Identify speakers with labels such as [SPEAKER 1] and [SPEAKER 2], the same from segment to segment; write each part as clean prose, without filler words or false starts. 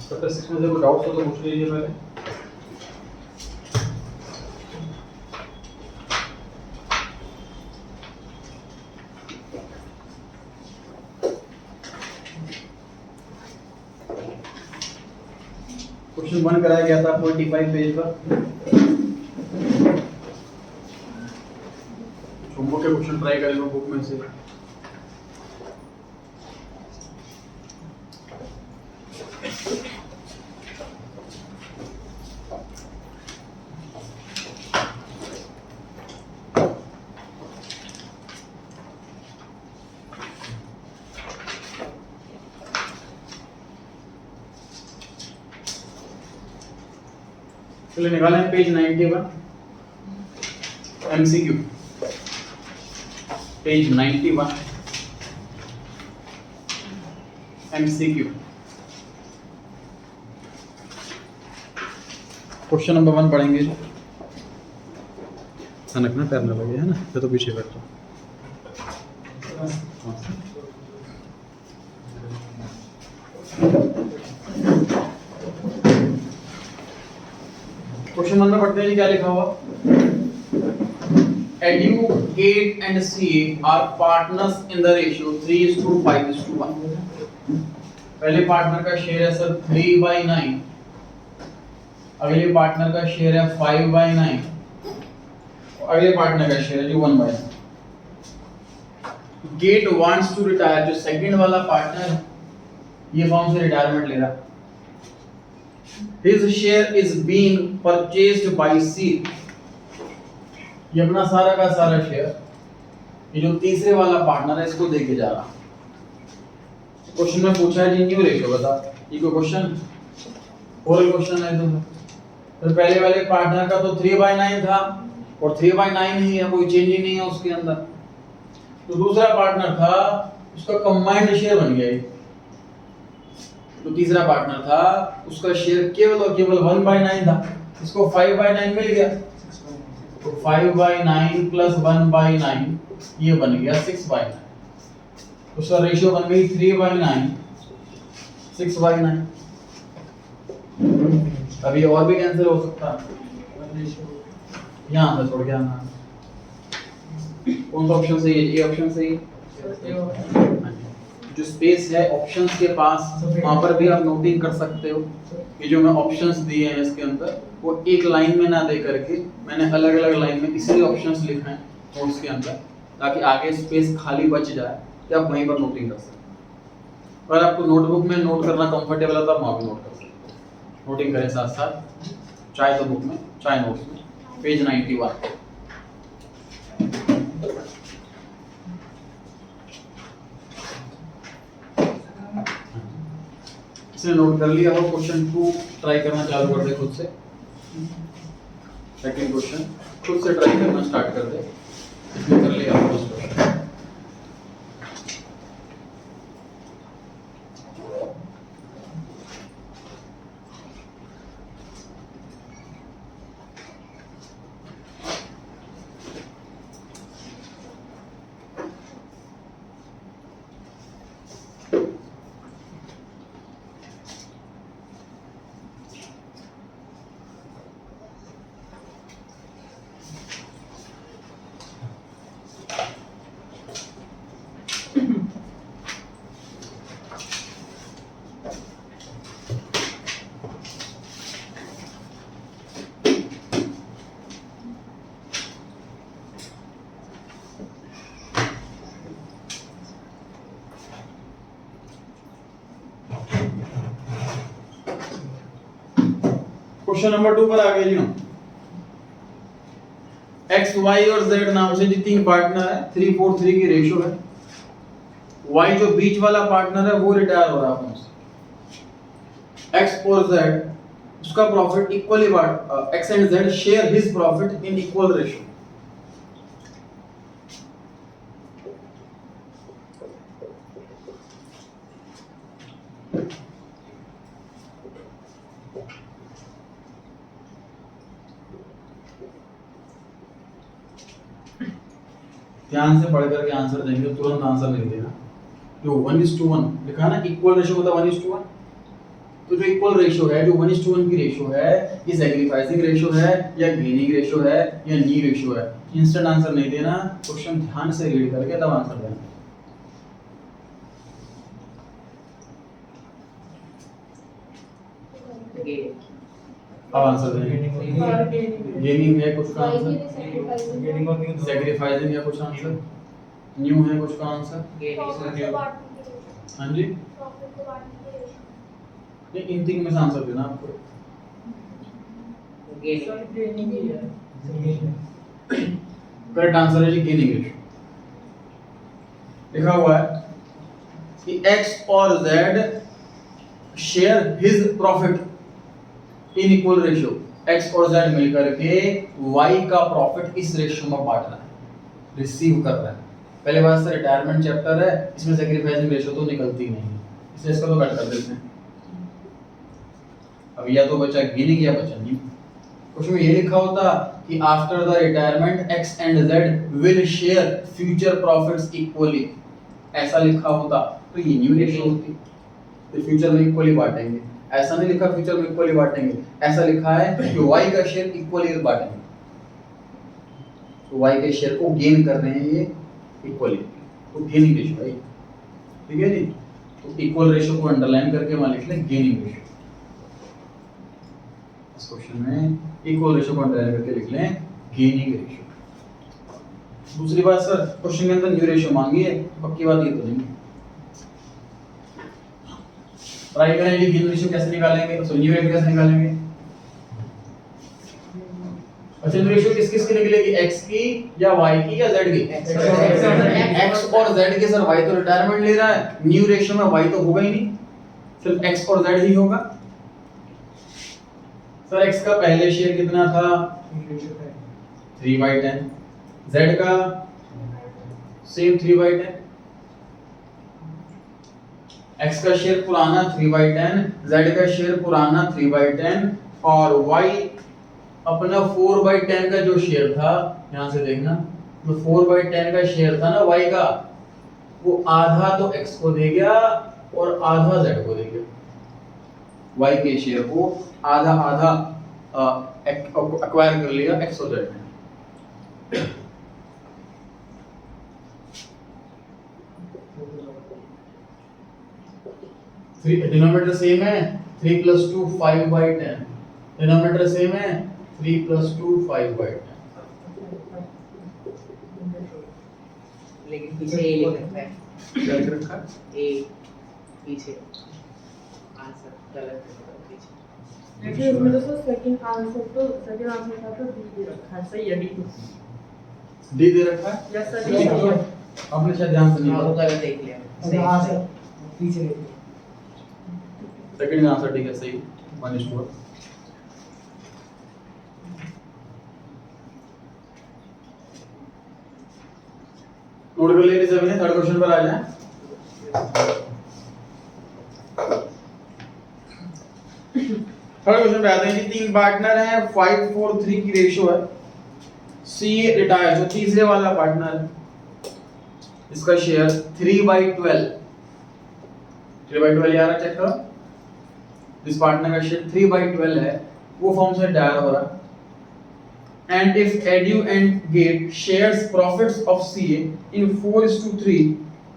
[SPEAKER 1] Statistics में से कोई डाउट हो तो पूछ लीजिए पहले। क्वेश्चन 1 कराया गया था 45 पेज पर। होमवर्क के क्वेश्चन ट्राई करेंगे बुक में से। चलिए निकालें page 91 MCQ. Page 91 MCQ. Question number 1 पढ़ेंगे। सनक ना पैर में लगे है ना, तो पीछे बैठो। क्वेश्चन 1 में पढ़ते हैं जी, क्या लिखा हुआ। Educate and CA are partners in the ratio 3:5:1। पहले पार्टनर का शेयर है सर 3/9, अगले पार्टनर का शेयर है 5/9, अगले पार्टनर का शेयर है जो 1/9। गेट वांट्स टू रिटायर, जो सेकंड वाला पार्टनर ये फॉर्म से रिटायरमेंट ले रहा। His share is being purchased by C। ये अपना सारा का सारा शेयर ये जो तीसरे वाला पार्टनर है इसको देके जा रहा। क्वेश्चन में पूछा है जी न्यू रेशियो बता। ये कोई क्वेश्चन ओरल क्वेश्चन है। तो पहले वाले पार्टनर का तो 3/9 था और 3/9 ही है, कोई चेंज ही नहीं है उसके अंदर। तो दूसरा पार्टनर था उसका कंबाइंड शेयर बन गया। तो तीसरा पार्टनर था उसका शेयर केवल और केवल 1/9 था, इसको 5/9 मिल गया। तो 5/9 प्लस 1/9 ये बन गया 6/9। उसका रेशियो बन गई 3/9 6/9। अब ये और भी कैंसिल हो सकता है, यहाँ से छोड़ के आना। कौन सा ऑप्शन सही है? ये ऑप्शन सही है। जो स्पेस है ऑप्शंस के पास वहां पर भी आप नोटिंग कर सकते हो। ये जो मैं ऑप्शंस दिए हैं इसके अंदर वो एक लाइन में ना दे करके मैंने अलग अलग लाइन में इसलिए ऑप्शंस लिखे हैं नोट्स के अंदर, ताकि आगे स्पेस खाली बच जाए कि आप वहीं पर नोटिंग कर सकें। अगर आपको नोटबुक में नोट करना कंफर्टेबल है तो आप वहाँ भी नोट कर सकते हो। नोटिंग करें साथ साथ, चाहे तो बुक में चाहे नोट्स में। पेज 91 इसने नोट कर लिया हो। क्वेश्चन 2 ट्राई करना चालू कर दे खुद से। सेकंड क्वेश्चन खुद से ट्राई करना स्टार्ट कर दे। इसने कर लिया हो फर्स्ट क्वेश्चन। क्वेश्चन नंबर 2 पर आ गए जी हम। एक्स वाई और जेड नाम से जी 3 पार्टनर है, 3:4:3 की रेशियो है। वाई जो बीच वाला पार्टनर है वो रिटायर हो रहा है उनसे। एक्स और जेड उसका प्रॉफिट इक्वली बांट, x and Z share his profit in equal ratio. ध्यान से पढ़ करके आंसर देंगे, तुरंत आंसर नहीं देना। जो 1:1 लिखा है ना, इक्वल रेशियो होता है 1:1। तो जो इक्वल रेशियो है, जो 1:1 की रेशियो है, ये सैक्रिफाइसिंग रेशियो है या गेनिंग रेशियो है या नी रेशियो है? इंस्टेंट आंसर नहीं देना, क्वेश्चन ध्यान से रीड करके तब आंसर देना। अब आंसर देना। गेनिंग है कुछ का आंसर, सैक्रिफाइसिंग है कुछ आंसर, न्यू है कुछ का आंसर। हाँ जी, नहीं इन तीन में से आंसर देना आपको। करेक्ट आंसर है जी गेनिंग रेशियो। लिखा हुआ है कि x और z share his profit in equal ratio. x और z मिलकर के y का प्रॉफिट इस रेशियो में बांट रहा है, रिसीव कर रहा है। पहले बात से रिटायरमेंट चैप्टर है, इसमें सैक्रिफाइसिंग रेशियो तो निकलती नहीं है, इसलिए इसको तो कट कर देते हैं। अब या तो बचा गेनिंग या बचा न्यू। क्वेश्चन में ये लिखा होता कि after the retirement x and z will share future profits equally, ऐसा लिखा होता तो ये न्यू रेशियो होती, तो फ्यूचर में इक्वली बांटेंगे। ऐसा नहीं लिखा फ्यूचर में इक्वली बांटेंगे, ऐसा लिखा है कि y का शेयर इक्वली बांटेंगे, तो y के शेयर को गेन कर रहे हैं ये इक्वली, तो गेनिंग रेशियो है। ठीक है जी, तो इक्वल रेशियो को अंडरलाइन करके वहां लिख लें गेनिंग रेशियो। इस क्वेश्चन में इक्वल रेशियो को अंडरलाइन करके लिख लें गेनिंग रेशियो। दूसरी बात सर, क्वेश्चन के अंदर न्यू रेशियो मांगी है, पक्की बात ये तो नहीं है। ट्राई करें जी, न्यू रेशियो कैसे निकालेंगे, सो न्यू रेशियो कैसे निकालेंगे? अच्छा, न्यू रेशियो किस किस की निकलेगी, x की या y की या z की? x और z के सर y तो रिटायरमेंट ले रहा है, न्यू रेशियो में y तो होगा ही नहीं, सिर्फ x और z ही होगा। सर x का पहले शेयर कितना था? 3/10, z का सेम 3/10, x का शेयर पुराना 3/10, z का शेयर पुराना 3/10 और y अपना 4/10 का जो शेयर था, यहां से देखना, जो 4/10 का शेयर था ना y का, वो आधा तो x को दे गया और आधा z को दे गया। y के शेयर को आधा आधा एक्वायर कर लिया x और z ने। डिनोमिनेटर सेम है, 3 + 2 5/10, डिनोमिनेटर सेम है, 3 + 2 5/10,
[SPEAKER 2] लेकिन पीछे ए लिख रखा है,
[SPEAKER 1] क्या लिख रखा है?
[SPEAKER 2] ए पीछे आंसर गलत है पीछे।
[SPEAKER 3] एक्चुअली इसमें तो सेकंड आंसर था तो डी दे रखा है, सही है डी।
[SPEAKER 1] डी दे रखा है?
[SPEAKER 3] यस सर,
[SPEAKER 1] आपने शायद ध्यान से नहीं
[SPEAKER 2] हाँ, वो
[SPEAKER 1] पढ़ा।
[SPEAKER 2] गलत देख लिया।
[SPEAKER 3] सही आंसर पीछे देखिए।
[SPEAKER 1] सेकंड आंसर ठीक है, सही 1:4। नोट कर ले सभी ने, थर्ड क्वेश्चन पर आ जाए। थर्ड क्वेश्चन पे आते हैं कि 3 पार्टनर हैं, 5-4-3 की रेशियो है। सी रिटायर, जो तीसरे वाला पार्टनर है, इसका शेयर 3/12, 3/12 यार चेक करो, जिस पार्टनर का शेयर 3/12 है वो फॉर्म से रिटायर हो रहा है। And if Edu and Gate shares profits of CA in 4:3,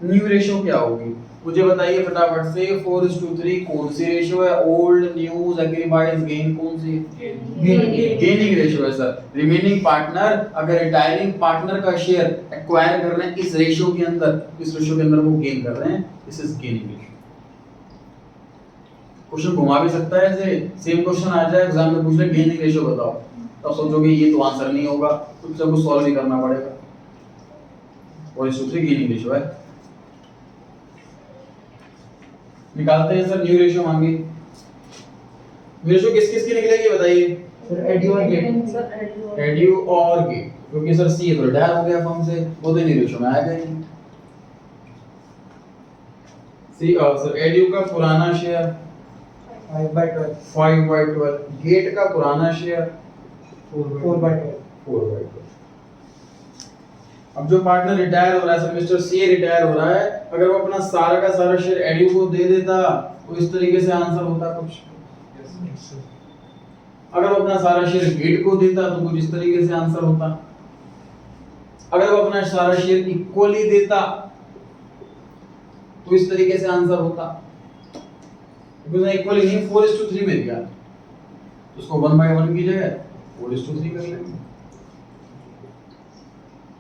[SPEAKER 1] new ratio क्या होगी? मुझे बताइए फटाफट से, 4:3 कौन सी रेशियो है? ओल्ड, न्यू, सैक्रिफाइस, गेन, कौन सी? गेनिंग रेशियो है सर। रिमेनिंग पार्टनर अगर रिटायरिंग पार्टनर का शेयर एक्वायर कर रहे हैं इस रेशियो के अंदर, इस रेशियो के अंदर वो गेन कर रहे हैं, this is gaining ratio. Question घुमा भी सकता है ऐसे, सेम क्वेश्चन आ जाए एग्जाम में पूछ ले गेनिंग रेशियो बताओ, तब सोचोगे ये तो आंसर नहीं होगा, खुद से कुछ सॉल्व ही करना पड़ेगा। और इस सूत्र गेनिंग रेशियो है। निकालते हैं सर, न्यू रेशियो मांगी। न्यू रेशियो किस किस की निकलेगी बताइए?
[SPEAKER 3] सर एडू और गेट।
[SPEAKER 1] एडू और गेट, क्योंकि सर सी तो रिटायर हो गया फॉर्म से, वो तो न्यू रेशियो में आ गए। सी सर एडू का पुराना शेयर 5/12, गेट का पुराना शेयर 4/12। अब जो पार्टनर रिटायर हो रहा है सर, मिस्टर सी रिटायर हो रहा है, अगर वो अपना सारा का सारा शेयर एडू को दे देता तो इस तरीके से आंसर होता कुछ। अगर वो अपना सारा शेयर गेट को देता तो कुछ इस तरीके से आंसर होता। अगर वो अपना सारा शेयर इक्वली देता तो इस तरीके से आंसर होता। क्योंकि इक्वली नहीं 4:3 में दिया तो उसको 1/1 की जगह 4:3 कर लेंगे।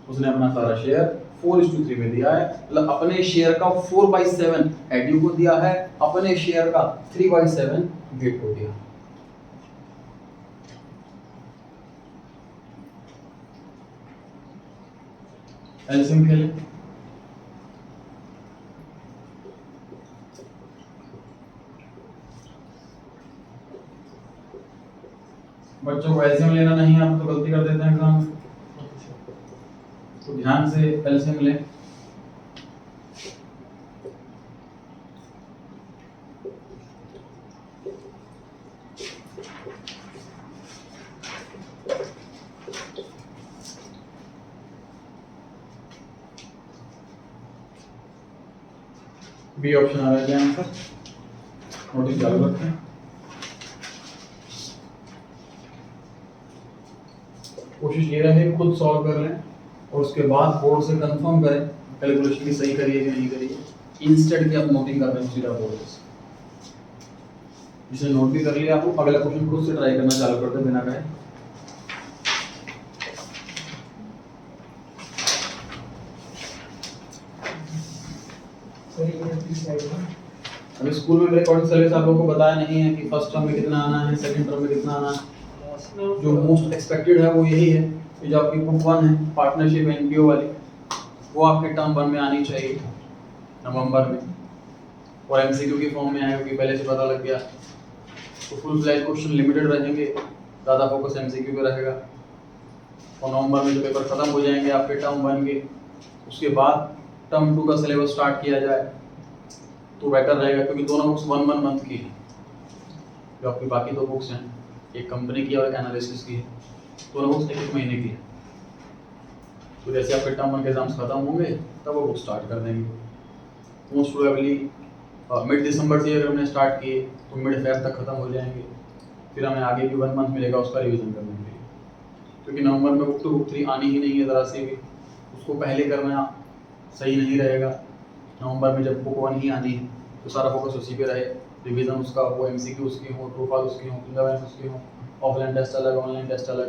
[SPEAKER 1] उसने अपना सारा शेयर 4:3 में दिया है, मतलब अपने शेयर का 4/7 एडयू को दिया है, अपने शेयर का 3/7 गेट को दिया। एलसीएम खेले। बच्चों को एलसीएम लेना नहीं आप तो गलती कर देते हैं एग्जाम में, तो ध्यान से एलसीएम लें। बी ऑप्शन आ रहा है आंसर, नोटिस चालू रखें। कोशिश ये रहे खुद सॉल्व कर लें और उसके बाद बोर्ड से कंफर्म करें कैलकुलेशन की सही करिए कि नहीं करिए, इंस्टेड कि आप नोटिंग कर रहे हैं सीधा बोर्ड से। जिसे नोट भी कर लिया आपको अगला क्वेश्चन खुद से ट्राई करना चालू कर दे बिना कहे। अभी स्कूल में रिकॉर्डिंग सर्विस आप लोगों को बताया नहीं है कि फर्स्ट टर्म में कितना आना है, सेकंड टर्म में कितना आना है। जो मोस्ट एक्सपेक्टेड है वो यही है कि जो आपकी बुक 1 है पार्टनरशिप एनपीओ वाली, वो आपके टर्म 1 में आनी चाहिए नवंबर में, और एमसीक्यू की फॉर्म में आए क्योंकि पहले से पता लग गया। तो फुल फ्लैश क्वेश्चन लिमिटेड रहेंगे, ज़्यादा फोकस एमसीक्यू पे रहेगा। और नवंबर में जो पेपर खत्म हो जाएंगे आपके टर्म 1 के, उसके बाद टर्म 2 का सिलेबस स्टार्ट किया जाए तो बेटर रहेगा, क्योंकि दोनों बुक्स 1 मंथ की है। जो आपकी बाकी 2 बुक्स हैं, एक कंपनी की और एक एनालिसिस की है, दोनों बुक्स 1 महीने की है। तो जैसे आपके टर्म 1 के एग्जाम्स खत्म होंगे तब वो बुक स्टार्ट कर देंगे। मोस्ट प्रोबेबली मिड दिसंबर से अगर हमने स्टार्ट किए तो मिड फेब तक खत्म हो जाएंगे, फिर हमें आगे भी 1 मंथ मिलेगा उसका रिवीजन करने के लिए। क्योंकि नवंबर में बुक 2 बुक 3 आनी ही नहीं है ज़रा से भी, उसको पहले करना सही नहीं रहेगा। नवंबर में जब बुक 1 ही आनी है तो सारा फोकस उसी पे रहे, रिवीजन उसका हो, एमसीक्यू उसकी हो, ट्रू फॉल्स उसकी हो, फिंगर बैंक उसकी हो, ऑफलाइन टेस्ट अलग, ऑनलाइन टेस्ट अलग,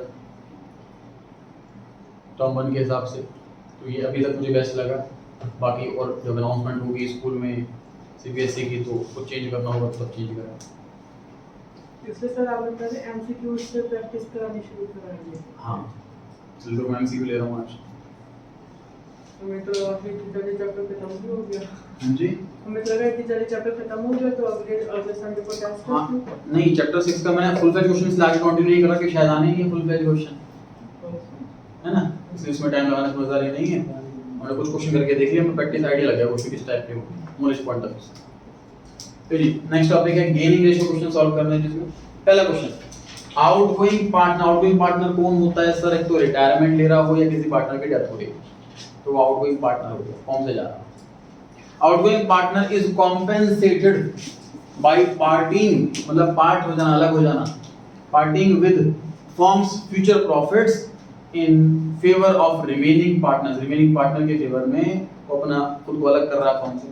[SPEAKER 1] टर्म 1 के हिसाब से। तो ये अभी तक मुझे बेस्ट लगा। बाकी और जब अनाउंसमेंट होगी स्कूल में सीबीएसई की तो कुछ चेंज करना होगा तो सब चेंज करें।
[SPEAKER 3] इसलिए सर आप बता रहे एमसीक्यू से प्रैक्टिस करानी शुरू कराएंगे।
[SPEAKER 1] हाँ, चलो मैं एमसीक्यू ले रहा हूँ आज।
[SPEAKER 3] हमें तो अभी जल्दी चैप्टर खत्म भी हो गया।
[SPEAKER 1] हाँ जी,
[SPEAKER 3] हमें तो लगा कि जल्दी चैप्टर खत्म हो गया तो अगले संडे को टेस्ट
[SPEAKER 1] हाँ
[SPEAKER 3] कर।
[SPEAKER 1] नहीं, चैप्टर 6 का मैंने फुल फ्लेज क्वेश्चन आगे कंटिन्यू नहीं करा कि शायद आने ही है फुल फ्लेज क्वेश्चन, है ना, इसलिए इसमें टाइम लगाना समझदारी नहीं है। मैंने कुछ क्वेश्चन करके देख लिया, मैं प्रैक्टिस आइडिया लग गया क्वेश्चन किस टाइप के हो, नॉलेज पॉइंट ऑफ व्यू से। तो जी नेक्स्ट टॉपिक है गेनिंग रेशियो क्वेश्चन सॉल्व करना है, जिसमें पहला क्वेश्चन आउटगोइंग पार्टनर कौन होता है सर? एक तो रिटायरमेंट ले रहा हो या किसी पार्टनर की डेथ हो रही है तो वो आउटगोइंग पार्टनर हो गया। फॉर्म से जा रहा है, outgoing partner is compensated by parting, मतलब पार्ट हो जाना, अलग हो जाना, parting with firm's future profits in favour of remaining partners. Remaining partner के फेवर में वो अपना खुद को अलग कर रहा है फॉर्म से।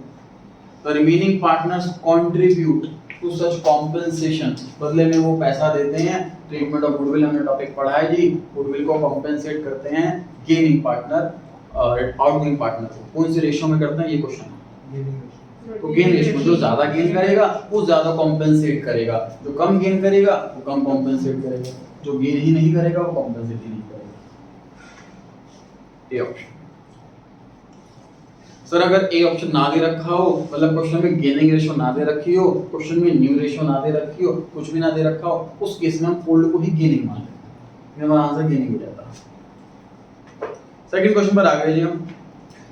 [SPEAKER 1] तो remaining partners contribute to such compensation, बदले में वो पैसा देते हैं। ट्रीटमेंट ऑफ गुडविल हमने टॉपिक पढ़ा है जी, गुडविल को कॉम्पेंसेट करते हैं गेनिंग पार्टनर आउटगोइंग पार्टनर को। कौन से रेशियो में करते हैं ये क्वेश्चन है। तो गेन रेशियो, जो ज्यादा गेन करेगा वो ज्यादा कॉम्पेंसेट करेगा, जो कम गेन करेगा वो कम कॉम्पेंसेट करेगा, जो गेन ही नहीं करेगा वो कॉम्पेंसेट ही नहीं करेगा। A option. सर अगर ए ऑप्शन ना दे रखा हो, मतलब क्वेश्चन में गेनिंग रेशियो ना दे रखी हो, क्वेश्चन में न्यू रेशियो ना दे रखी हो, कुछ भी ना दे रखा हो, उस केस में हम ओल्ड को ही गेनिंग मान लेते हैं, हमारा आंसर गेनिंग हो जाता है। सेकंड क्वेश्चन पर आ गए जी हम।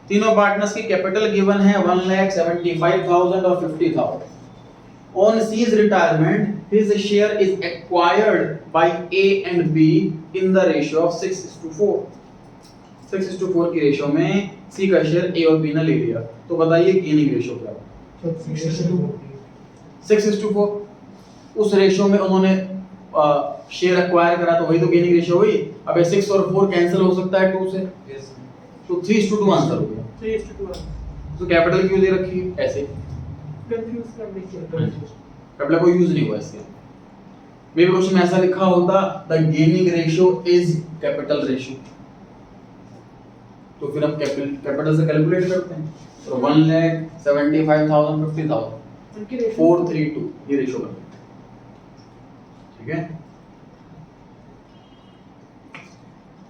[SPEAKER 1] तीनों पार्टनर्स की कैपिटल गिवन है 1,75,000 और 50,000। On C's retirement, his share is acquired by A and B in the ratio of 6:4. 6:4 की रेशियो में C का शेयर A और B ने ले लिया। तो बताइए गेनिंग रेशियो क्या होगा? 6:4, उस रेशियो में उन्होंने शेयर एक्वायर करा तो वही तो गेनिंग रेशियो हुई। अब ये 6 और 4 कैंसिल हो सकता है 2 से, तो 3:2 आंसर हो गया।
[SPEAKER 3] 3:1
[SPEAKER 1] तो कैपिटल क्यों दे रखी है ऐसे,
[SPEAKER 3] कंफ्यूज करने के लिए।
[SPEAKER 1] कैपिटल कोई यूज नहीं हुआ इसके। मे भी क्वेश्चन में ऐसा लिखा होता the gaining ratio is capital ratio, तो फिर हम कैपिटल से कैलकुलेट करते हैं। तो 1,75,000 50,000
[SPEAKER 3] उनकी रेशियो
[SPEAKER 1] 432 ये रेशियो बनता है। ठीक है,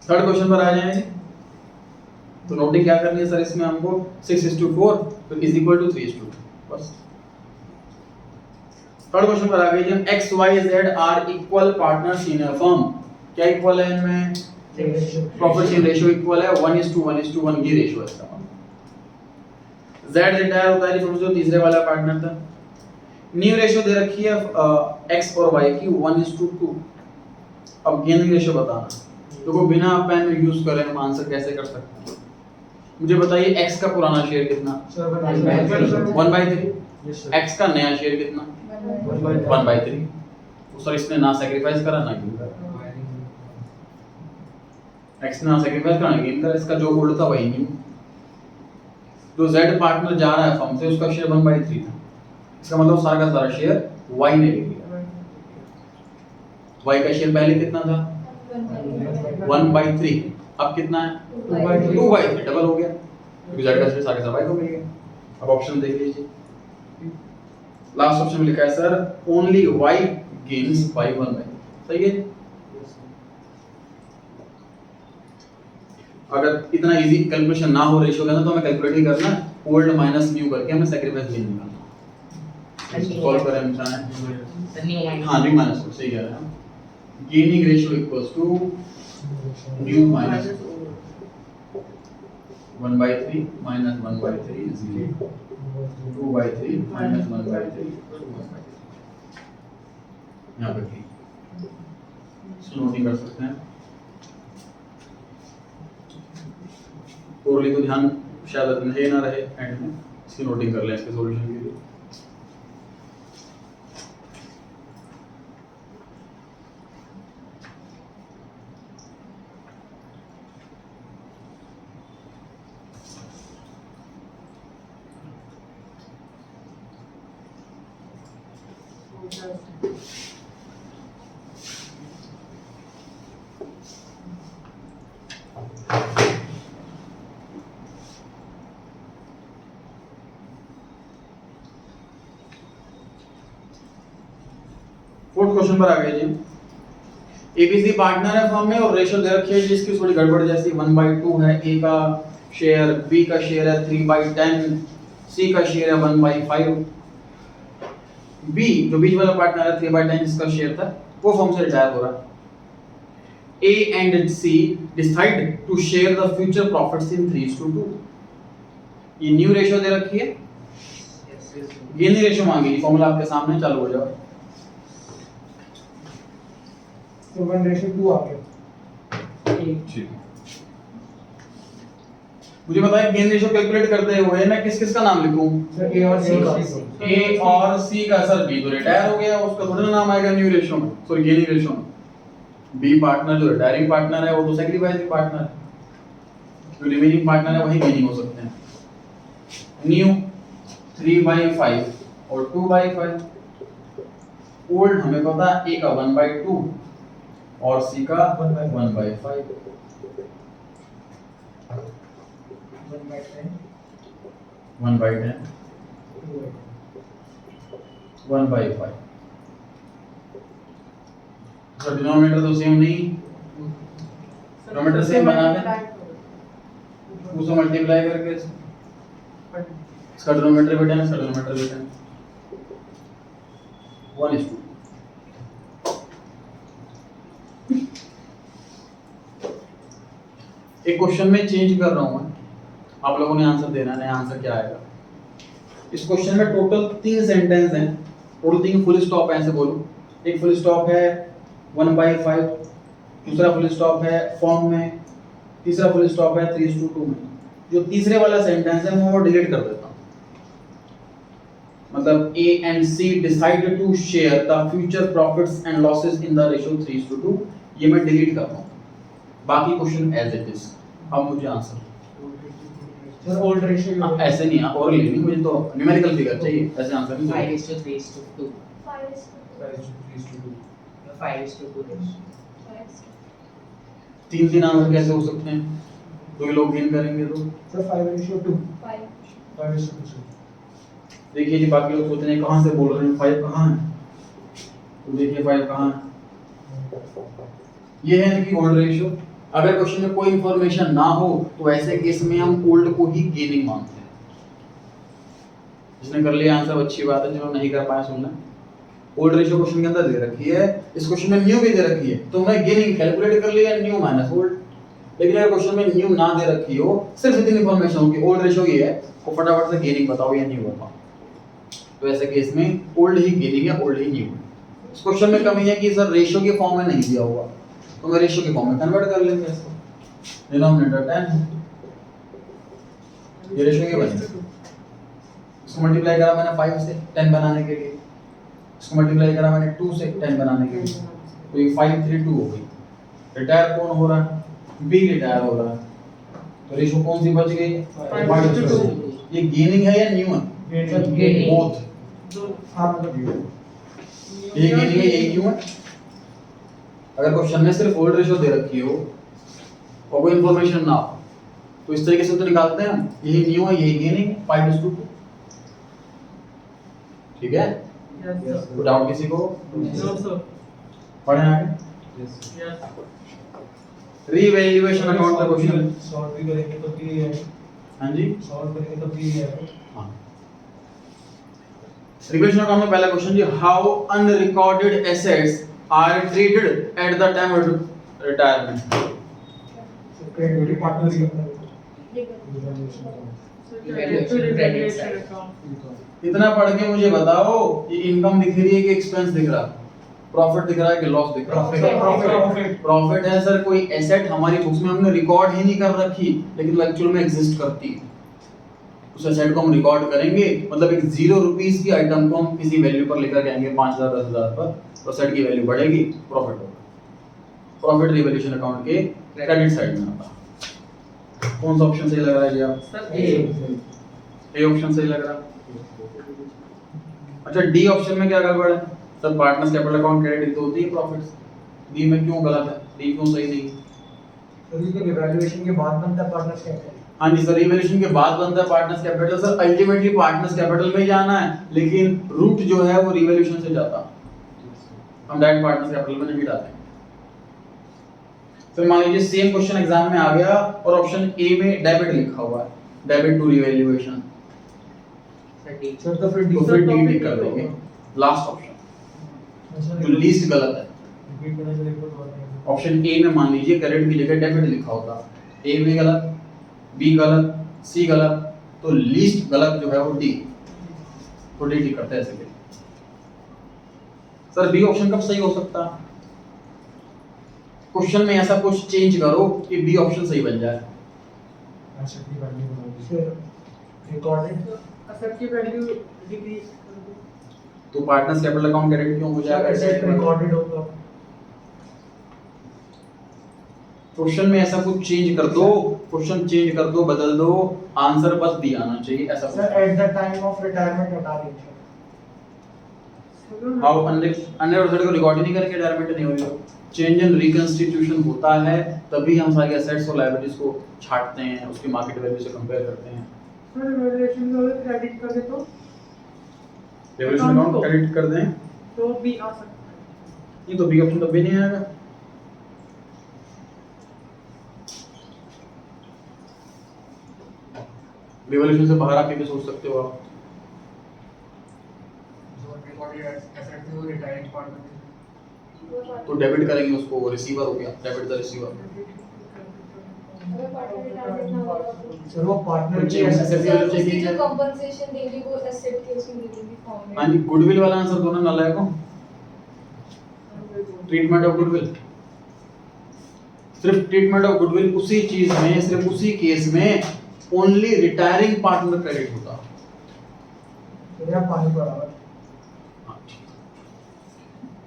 [SPEAKER 1] थर्ड क्वेश्चन पर आ जाएंगे। तो नोटिंग क्या करनी है सर इसमें हमको, 6:4 तो इज इक्वल टू 3:2 बस। थर्ड क्वेश्चन पर आ गए जब x y z are equal partners in a firm, क्या इक्वल है इनमें, प्रॉफिट शेयर रेशियो इक्वल है 1:1:1 ये रेशियो है इसका। z रिटायर होता है जो तीसरे वाला पार्टनर था। न्यू रेशियो दे रखी है x और y की 1:2। अब गेनिंग रेशियो बताना, देखो बिना पेन यूज करे हम आंसर कैसे कर सकते हैं। मुझे बताइए x का पुराना शेयर कितना, 1/3। x का नया शेयर कितना, 1/3। सर इसने ना सैक्रिफाइस करा ना गेन करा, x ने ना सैक्रिफाइस करा ना गेन करा, इसका जो होल्ड था वही नहीं। जो z पार्टनर जा रहा है फर्म से उसका शेयर 1/3 था, इसका मतलब सारा का सारा शेयर y ने ले लिया। y का शेयर पहले कितना था 1/3, अब कितना है 2/3, डबल हो गया क्योंकि z का शेयर सारा का सारा y को मिल गया। अब ऑप्शन देख लीजिए, लास्ट ऑप्शन में लिखा है sir only y gains by 1/3, सही है। अगर इतना इजी कैलकुलेशन ना हो रेशियो का तो हमें कैलकुलेट ही करना, ओल्ड माइनस न्यू करके हमें सैक्रिफाइस गेन निकालना। सॉल्व करें हम चाहें, हां न्यू माइनस सही कह रहे हैं। Gaining ratio equals to new minus 1/3 minus 1/3 is 2/3 minus 1/3 यहाँ पे ठीक इसको नोटिंग कर सकते हैं। कोरली तो ध्यान शायद रहे ना रहे एंड में, इसकी नोटिंग कर लें इसके सॉल्यूशन के लिए। फोर्थ क्वेश्चन पर आ गए जी। एबीसी पार्टनर है फर्म में और रेशियो दे रखी है जिसकी थोड़ी गड़बड़ जैसी 1/2 है, ए का शेयर, बी का शेयर है 3/10, सी का शेयर है 1/5। बी जो बीच वाला पार्टनर है 3/10 जिसका शेयर था वो फर्म से रिटायर हो रहा है। A and C decide to share the future profits in 3:2। ये न्यू रेशियो दे रखी है, गेनिंग रेशियो मांगी, फॉर्मूला आपके सामने चालू हो जाओ।
[SPEAKER 3] तो 1:2 आ गया।
[SPEAKER 1] ठीक, मुझे बताइए गेन रेशियो कैलकुलेट करते हुए मैं किस किस का नाम लिखूं,
[SPEAKER 3] सर ए और सी का।
[SPEAKER 1] ए और सी का। सर बी तो रिटायर हो गया, उसका थोड़ा नाम आएगा न्यू रेशियो में, सॉरी गेनिंग रेशियो में। बी पार्टनर जो रिटायरिंग पार्टनर है वो तो सैक्रिफाइसिंग पार्टनर है, जो रिमेनिंग पार्टनर है वही गेनिंग हो सकते हैं। न्यू 3/5 और 2/5। ओल्ड हमें पता ए का 1/2 और सी का 1/5। 1/10 1/5। तो डिनोमिनेटर तो सेम नहीं, डिनोमिनेटर सेम बना दें, उसको मल्टीप्लाई करके इसका डिनोमिनेटर भी 10 इसका डिनोमिनेटर भी 10 1:2। एक क्वेश्चन में चेंज कर रहा हूं मैं, आप लोगों ने आंसर देना है, नया आंसर क्या आएगा। इस क्वेश्चन में टोटल 3 सेंटेंस हैं, टोटल 3 फुल स्टॉप है, ऐसे बोलो। एक फुल स्टॉप है 1/5, दूसरा फुल स्टॉप है फॉर्म में, तीसरा फुल स्टॉप है 3:2 में। जो तीसरे वाला सेंटेंस है वो डिलीट कर देता हूं, मतलब A and C decide to share the future profits and losses in the ratio 3:2. ये मैं डिलीट करता हूँ, बाकी क्वेश्चन एज इट इज। अब मुझे आंसर
[SPEAKER 4] सर ओल्ड रेशियो
[SPEAKER 1] ऐसे नहीं, और लेनी मुझे तो न्यूमेरिकल फिगर चाहिए, ऐसे आंसर नहीं चाहिए।
[SPEAKER 2] 5:3:2. 5:2 ratio.
[SPEAKER 1] 3 आंसर कैसे हो सकते हैं? 2 लोग गेन करेंगे तो
[SPEAKER 4] सर 5:2 5:2
[SPEAKER 1] देखिए जी, बाकी लोग सोच रहे हैं कहाँ से बोल रहे हैं, 5 कहाँ है? तो देखिए 5 कहाँ है? ये है कि ओल्ड रेशियो। अगर क्वेश्चन में कोई इंफॉर्मेशन ना हो तो ऐसे केस में हम ओल्ड को ही गेनिंग मानते हैं। जिसने कर लिया आंसर अच्छी बात है, जो नहीं कर पाया सुन लें। ओल्ड रेशियो क्वेश्चन के अंदर दे रखी है, इस क्वेश्चन में न्यू भी दे रखी है, तो मैं गेनिंग कैलकुलेट कर लिया न्यू माइनस ओल्ड। लेकिन अगर क्वेश्चन में न्यू ना दे रखी हो, सिर्फ इतनी इंफॉर्मेशन हो कि ओल्ड रेशियो ये है, तो फटाफट से गेनिंग बताओ या न्यू बताओ। तो ऐसे केस में ओल्ड ही गेनिंग है, ओल्ड ही न्यू है। इस क्वेश्चन में कमी है कि सर रेशियो के फॉर्म में नहीं दिया हुआ, तो मैं रेशियो के फॉर्म में कन्वर्ट कर लेंगे इसको। डिनोमिनेटर 10 है, ये रेशियो के बने, इसको मल्टीप्लाई करा मैंने 5 से 10 बनाने के लिए, इसको मल्टीप्लाई करा मैंने 2 से 10 बनाने के लिए, तो ये 5 3 2 हो गई। रिटायर कौन हो रहा है? बी रिटायर हो रहा है, तो रेशियो कौन सी बच गई? 5:2। ये गेनिंग है या न्यू है?
[SPEAKER 2] Gaining.
[SPEAKER 1] बोथ। ये गेनिंग है, यही न्यू है। अगर क्वेश्चन में सिर्फ ओल्ड रेशियो दे रखी हो और कोई इंफॉर्मेशन ना हो, तो इस तरीके से तो निकालते हैं हम, यही न्यू है, यही गेनिंग है, 5:2। ठीक है, तो डाउट किसी को? पढ़े आगे। रीवैल्यूएशन अकाउंट का क्वेश्चन।
[SPEAKER 4] सॉल्व भी करेंगे तो भी है,
[SPEAKER 1] हाँ जी,
[SPEAKER 4] सॉल्व करेंगे तो भी है।
[SPEAKER 1] हाँ। रिवैल्यूएशन अकाउंट में पहला क्वेश्चन जी, how unrecorded assets are treated at the time of retirement.
[SPEAKER 4] Credit partner
[SPEAKER 1] इतना पढ़ के मुझे बताओ, ये इनकम दिख रही है कि एक्सपेंस दिख रहा है, प्रॉफिट दिख रहा है कि लॉस दिख रहा है? प्रॉफिट है सर। कोई एसेट हमारी बुक्स में हमने रिकॉर्ड ही नहीं कर रखी, लेकिन एक्चुअल में एग्जिस्ट करती है। उस एसेट को हम रिकॉर्ड करेंगे, मतलब एक 0 रुपीस की आइटम को हम किसी वैल्यू पर लेकर आएंगे 5000 10,000 पर, तो एसेट की वैल्यू बढ़ेगी, प्रॉफिट होगा। प्रॉफिट रिवैल्यूएशन अकाउंट के क्रेडिट साइड में आता है। कौन सा ऑप्शन सही लग रहा है जी आप? ए ऑप्शन सही लग रहा है। अच्छा, डी ऑप्शन में क्या गड़बड़ है? Sir partners capital account credit तो होती है प्रॉफिट्स, डी में क्यों गलत है? डी क्यों सही नहीं?
[SPEAKER 4] सर ये रिवैल्यूएशन के बाद बनता है पार्टनर्स कैपिटल।
[SPEAKER 1] हाँ जी सर, रिवैल्यूएशन के बाद बनता है partners capital. Sir ultimately partners capital में ही जाना है, लेकिन रूट जो है वो रिवैल्यूएशन से जाता है, हम डायरेक्ट पार्टनर्स कैपिटल में नहीं डालते। फिर मान लीजिए सेम क्वेश्चन एग्जाम में आ गया और ऑप्शन ए में डेबिट लिखा हुआ है, डेबिट टू रिवैल्यूएशन,
[SPEAKER 4] सर तो फिर
[SPEAKER 1] तो फिर डी टिक कर देंगे। लास्ट ऑप्शन जो लीस्ट गलत है,
[SPEAKER 4] रिपीट करने से देखो तो
[SPEAKER 1] ऑप्शन ए में मान लीजिए क्रेडिट की जगह डेबिट लिखा होता, ए भी गलत, बी गलत, सी गलत, तो लीस्ट गलत जो है वो डी, तो डी टिक करते हैं ऐसे। सर बी ऑप्शन कब सही हो सकता है? क्वेश्चन में ऐसा कुछ चेंज करो कि बी ऑप्शन सही बन जाए।
[SPEAKER 4] एसेट की वैल्यू बनाओ, सर रिकॉर्डेड
[SPEAKER 3] एसेट की वैल्यू डिक्रीज
[SPEAKER 1] तो पार्टनर्स कैपिटल अकाउंट क्रेडिट क्यों हो जाएगा?
[SPEAKER 4] एसेट रिकॉर्डेड होगा।
[SPEAKER 1] क्वेश्चन में ऐसा कुछ चेंज कर दो, क्वेश्चन चेंज कर दो, बदल दो, आंसर बस दी आना चाहिए ऐसा।
[SPEAKER 4] Sir eight the time of retirement हटा दीजिए।
[SPEAKER 1] हाउ अनरिकॉर्डेड को रिकॉर्ड ही नहीं करके रिटायरमेंट नहीं हो रही हो। चेंज इन रिकंस्टिट्यूशन होता है तभी हम सारी एसेट्स और लायबिलिटीज को छांटते हैं, उसकी मार्केट वैल्यू से कंपेयर करते हैं।
[SPEAKER 3] सर वैल्यूएशन में अगर क्रेडिट कर दे तो
[SPEAKER 1] रिवैल्यूएशन अकाउंट क्रेडिट कर दें
[SPEAKER 3] तो भी आ सकता है।
[SPEAKER 1] ये तो बी ऑप्शन तब भी नहीं आएगा। रिवैल्यूएशन से बाहर आके भी सोच सकते हो आप।
[SPEAKER 4] जो रिकॉर्डेड एसेट थे वो रिटायरिंग पार्ट में थे।
[SPEAKER 1] तो डेबिट करेंगे उसको, रिसीवर हो गया, डेबिट द रिसीवर।
[SPEAKER 4] सर वो पार्टनर
[SPEAKER 1] कुछ
[SPEAKER 4] की
[SPEAKER 1] चेंज
[SPEAKER 4] एसेट
[SPEAKER 1] से भी चाहिए
[SPEAKER 5] जो कंपनसेशन देंगे वो एसेट के उसमें देंगे फॉर्म में।
[SPEAKER 1] हाँ जी, गुडविल वाला आंसर दोनों नालायक हो। ट्रीटमेंट ऑफ गुडविल, सिर्फ ट्रीटमेंट ऑफ गुडविल उसी चीज में, सिर्फ उसी केस में ओनली रिटायरिंग पार्टनर क्रेडिट होता।
[SPEAKER 4] मेरा पानी बराबर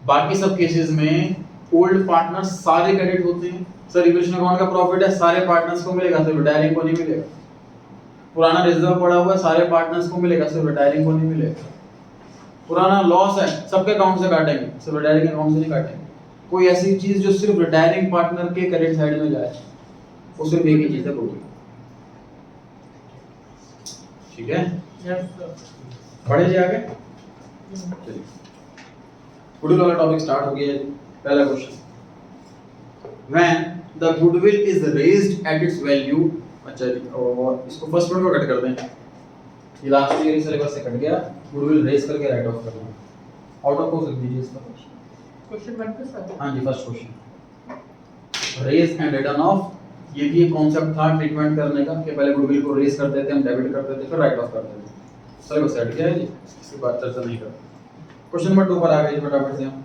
[SPEAKER 1] बाकी सब केसेस में ओल्ड पार्टनर्स सारे क्रेडिट होते हैं। सर रिवोल्यूशन अकाउंट का प्रॉफिट है, सारे पार्टनर्स को मिलेगा, सिर्फ रिटायरिंग को नहीं मिलेगा। पुराना रिजर्व पड़ा हुआ है, सारे पार्टनर्स को मिलेगा, सिर्फ रिटायरिंग को नहीं मिलेगा। पुराना लॉस है, सबके अकाउंट से काटेंगे, सिर्फ रिटायरिंग अकाउंट से नहीं काटेंगे। कोई ऐसी चीज जो सिर्फ रिटायरिंग पार्टनर के क्रेडिट साइड में जाए, वो सिर्फ एक ही चीज है गुडविल। ठीक है,
[SPEAKER 3] यस सर।
[SPEAKER 1] बढ़े जी आगे। चलिए गुडविल वाला टॉपिक स्टार्ट हो गया है। पहला question, when the goodwill is raised at its value. अच्छा जी, और इसको फर्स्ट पॉइंट को कट कर दें, ये लास्ट ईयर सिलेबस से कट गया। गुडविल रेज करके राइट ऑफ करना, आउट ऑफ कोर्स लिख दीजिए इसका।
[SPEAKER 3] क्वेश्चन 1 पे सर।
[SPEAKER 1] हाँ जी, first question, raise and return off. ये भी एक कॉन्सेप्ट था ट्रीटमेंट करने का कि पहले गुडविल को रेज करते थे, हम डेबिट करते थे, फिर राइट ऑफ करते थे। सिलेबस सेट किया है जी, इसकी बात चर्चा नहीं करते। क्वेश्चन नंबर 2 पर आ गए फटाफट से हम।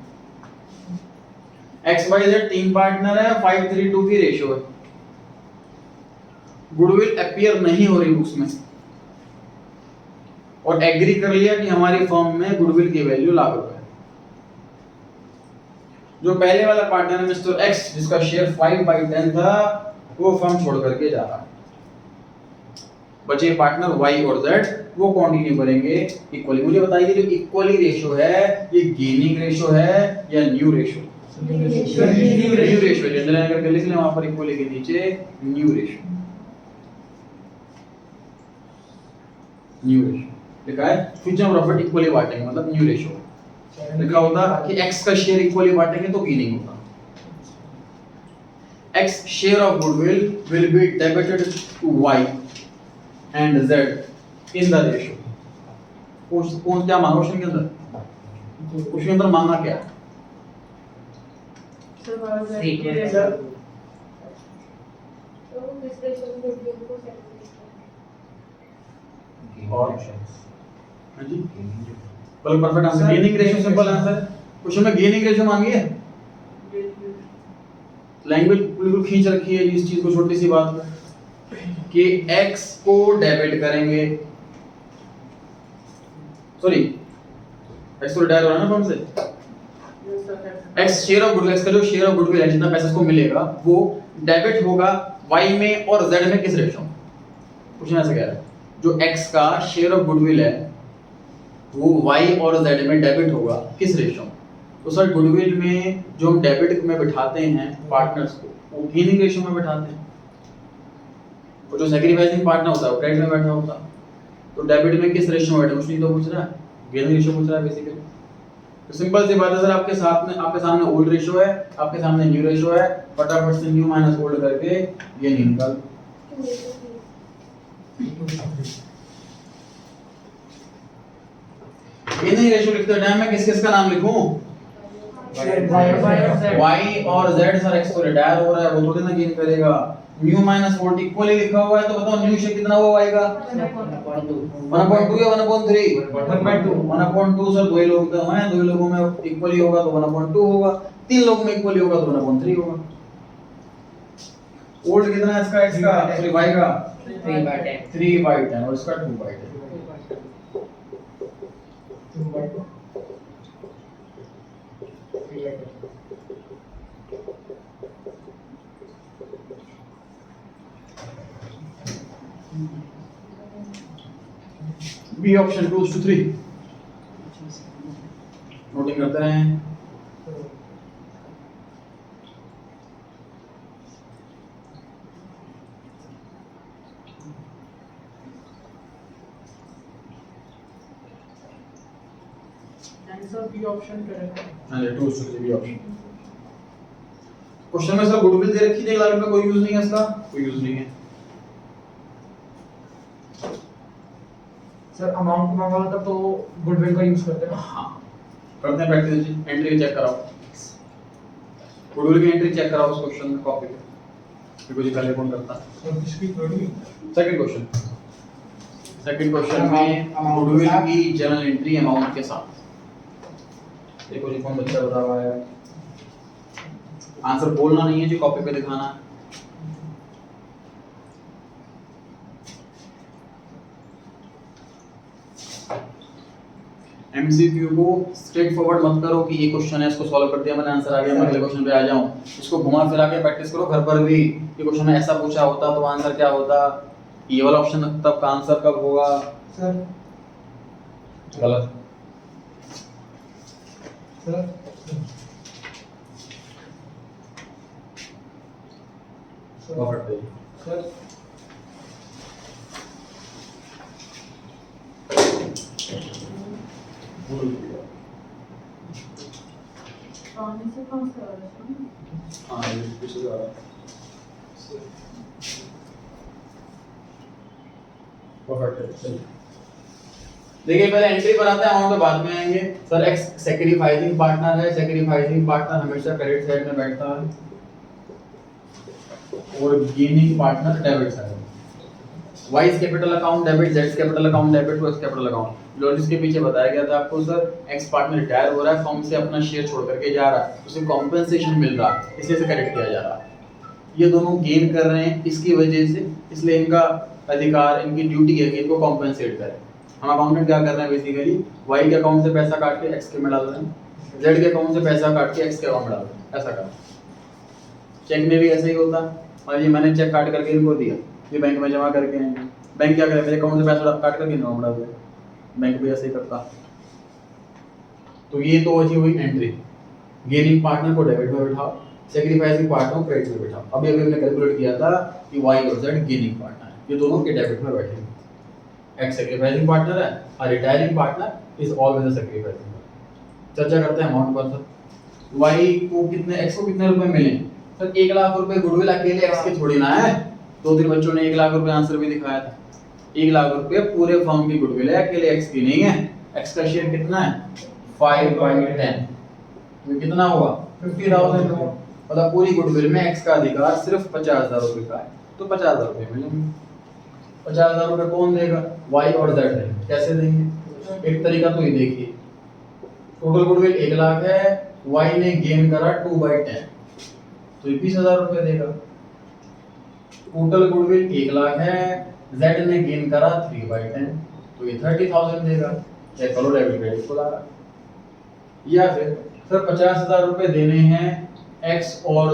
[SPEAKER 1] XYZ टीम पार्टनर है, 5:3:2 की रेशियो है। गुडविल अपीयर नहीं हो रही बुक्स में, और एग्री कर लिया कि हमारी फर्म में गुडविल की वैल्यू लाख रुपए है। जो पहले वाला पार्टनर है मिस्टर X, जिसका शेयर 5/10 था, वो फर्म छोड़ करके जा रहा है। बचे पार्टनर Y और Z, वो कंटिन्यू करेंगे इक्वली। मुझे बताइए जो इक्वली रेशियो है, ये गेनिंग रेशियो है या new ratio? New ratio. General करके लिख लें वहां पर इक्वली के नीचे न्यू रेशियो। न्यू रेशियो लिखा है, फ्यूचर प्रॉफिट इक्वली बांटेंगे, मतलब न्यू रेशियो। लिखा होता कि X का शेयर इक्वली बांटेंगे तो गेनिंग होता। X share of goodwill will be debited to Y and Z in the ratio. कौन क्या मांगा क्वेश्चन के अंदर? उसके अंदर मांगा क्या?
[SPEAKER 3] सर हमारा
[SPEAKER 2] Statement.
[SPEAKER 3] सर
[SPEAKER 5] तो किस रेशियो में गुडविल को सेलिब्रेट करें?
[SPEAKER 1] और हाँ जी, बिल्कुल perfect answer. Gaining ratio simple answer है। क्वेश्चन में गेनिंग रेशियो मांगी है, लैंग्वेज बिल्कुल खींच रखी है इस चीज को, छोटी सी बात में कि X को डेबिट करेंगे, सॉरी X को रिटायर हो रहा है ना फर्म से। X share of goodwill, X का जो शेयर ऑफ गुडविल है, जितना पैसा इसको मिलेगा, वो डेबिट होगा Y में और Z में किस रेशियो? क्वेश्चन ऐसा कह रहा है, जो X का शेयर ऑफ गुडविल है वो Y और Z में डेबिट होगा किस रेशियो? तो सर गुडविल में जो हम डेबिट में बिठाते हैं पार्टनर्स को, वो गेनिंग रेशियो में बिठाते हैं, और जो सैक्रिफाइसिंग पार्टनर होता है वो क्रेडिट में बैठा होता है। तो डेबिट में किस रेशियो में बैठे, कुछ नहीं तो पूछ रहा है, गेनिंग रेशियो पूछ रहा है बेसिकली। तो सिंपल सी बात है सर, आपके सामने ओल्ड रेशियो है, आपके सामने न्यू रेशियो है, फटाफट से न्यू माइनस ओल्ड करके ये निकाल। गेनिंग रेशियो लिखते टाइम में किस किस का नाम लिखूं? Y और Z। सर X तो रिटायर हो रहा है, वो थोड़ी ना गेन करेगा। न्यू माइनस ओल्ड इक्वली लिखा हुआ है, तो बताओ न्यू शेयर कितना हुआ Y का? 1/2 या 1/3? 1/2 सर, 2 लोग तो हैं, 2 लोगों में इक्वली होगा तो 1/2 होगा, 3 लोगों में इक्वली होगा तो 1/3 होगा। ओल्ड कितना है इसका? X का सॉरी Y का
[SPEAKER 2] 3/10.
[SPEAKER 1] 3/10 और इसका 2/10। बी ऑप्शन 2:3 नोटिंग करते रहें।
[SPEAKER 3] आंसर बी ऑप्शन करेक्ट है।
[SPEAKER 1] हाँ 2:3 बी ऑप्शन। क्वेश्चन में सर गुडविल दे रखी है, 1 लाख रुपए, कोई यूज नहीं है इसका, कोई यूज नहीं है।
[SPEAKER 4] सर अमाउंट मांगा था तो गुडविल का यूज करते हैं।
[SPEAKER 1] हाँ करते हैं प्रैक्टिस जी। एंट्री चेक कराओ, गुडविल की एंट्री चेक कराओ उस क्वेश्चन में कॉपी पे, देखो जी पहले कौन करता है।
[SPEAKER 4] सर इसकी थोड़ी
[SPEAKER 1] सेकंड क्वेश्चन, सेकंड क्वेश्चन में गुडविल की जर्नल एंट्री अमाउंट के साथ, देखो जी कौन बच्चा बता रहा है। आंसर बोलना नहीं है जी, कॉपी पे दिखाना है। एमसीक्यू को स्ट्रेट फॉरवर्ड मत करो कि ये क्वेश्चन है इसको सॉल्व कर दिया मैंने आंसर आ गया मैं अगले क्वेश्चन पे आ जाऊं। इसको घुमा फिरा के प्रैक्टिस करो घर पर भी। ये क्वेश्चन में ऐसा पूछा होता तो आंसर क्या होता, ये वाला ऑप्शन तब का आंसर कब होगा।
[SPEAKER 4] सर
[SPEAKER 1] गलत।
[SPEAKER 4] Sir
[SPEAKER 1] perfect.
[SPEAKER 4] सर
[SPEAKER 3] पानी से कौन सा आ रहा है?
[SPEAKER 1] हां ये पीछे जा रहा है। परफेक्ट। चलिए देखिए पहले एंट्री पर आते हैं, अमाउंट पे बाद में आएंगे। सर एक्स सैक्रिफाइसिंग पार्टनर है, सैक्रिफाइसिंग पार्टनर हमेशा क्रेडिट साइड में बैठता है और गेनिंग पार्टनर डेबिट साइड में। Y is capital account debit, Z capital account debit to X capital account. Logic के पीछे बताया गया था आपको सर X पार्टनर रिटायर हो रहा है, फर्म से अपना शेयर छोड़ करके जा रहा है, उसे कॉम्पेंसेशन मिल रहा है, इसलिए इसे क्रेडिट किया जा रहा है। ये दोनों गेन कर रहे हैं इसकी वजह से, इसलिए इनका अधिकार, इनकी ड्यूटी है कि इनको कॉम्पेंसेट करें। हम अकाउंटेंट क्या कर रहे हैं बेसिकली, Y के अकाउंट से पैसा काट के X के में डाल रहे हैं, Z के अकाउंट से पैसा काट के X के अकाउंट में डाल रहे हैं, ऐसा कर। चेक में भी ऐसे ही होता है। और ये मैंने चेक काट करके इनको दिया, ये बैंक में जमा करके आएंगे, बैंक क्या करे मेरे अकाउंट से पैसा काट करके इनको डाल दे, बैंक भी ऐसे ही करता। तो ये तो अच्छी हुई एंट्री। गेनिंग पार्टनर को डेबिट में बिठाओ, सैक्रिफाइसिंग पार्टनर को क्रेडिट में बिठाओ। अभी हमने कैलकुलेट किया था कि Y और Z गेनिंग पार्टनर है, ये दोनों के डेबिट में बैठेंगे। X सैक्रिफाइसिंग पार्टनर है और retiring partner is always a sacrificing. चर्चा करते हैं अमाउंट पर सर। Y को कितने, X को कितने रुपए मिले सर? 1 लाख रुपए गुडविल अकेले X के थोड़ी ना है। 2-3 बच्चों ने 1 लाख रुपए आंसर भी दिखाया था। 1 लाख रुपए पूरे फर्म की गुडविल है, अकेले X की नहीं है। X का शेयर कितना है 5/10, तो कितना हुआ 50,000 हुआ। मतलब पूरी गुडविल में X का अधिकार सिर्फ 50,000 रुपए का है, तो 50,000 रुपए मिलेंगे। 50,000 रुपए कौन देगा? Y और Z देंगे। कैसे देंगे? एक तरीका तो ये देखिए, टोटल गुडविल 1 लाख है, Y ने गेन करा 2/10, तो 20,000 रुपए देगा। टोटल गुडविल 1 लाख है, Z ने गेन करा 3/10, तो ये 30,000 देगा। चेक करो डेबिट क्रेडिट को लगा। या फिर सर 50,000 रुपए देने हैं X और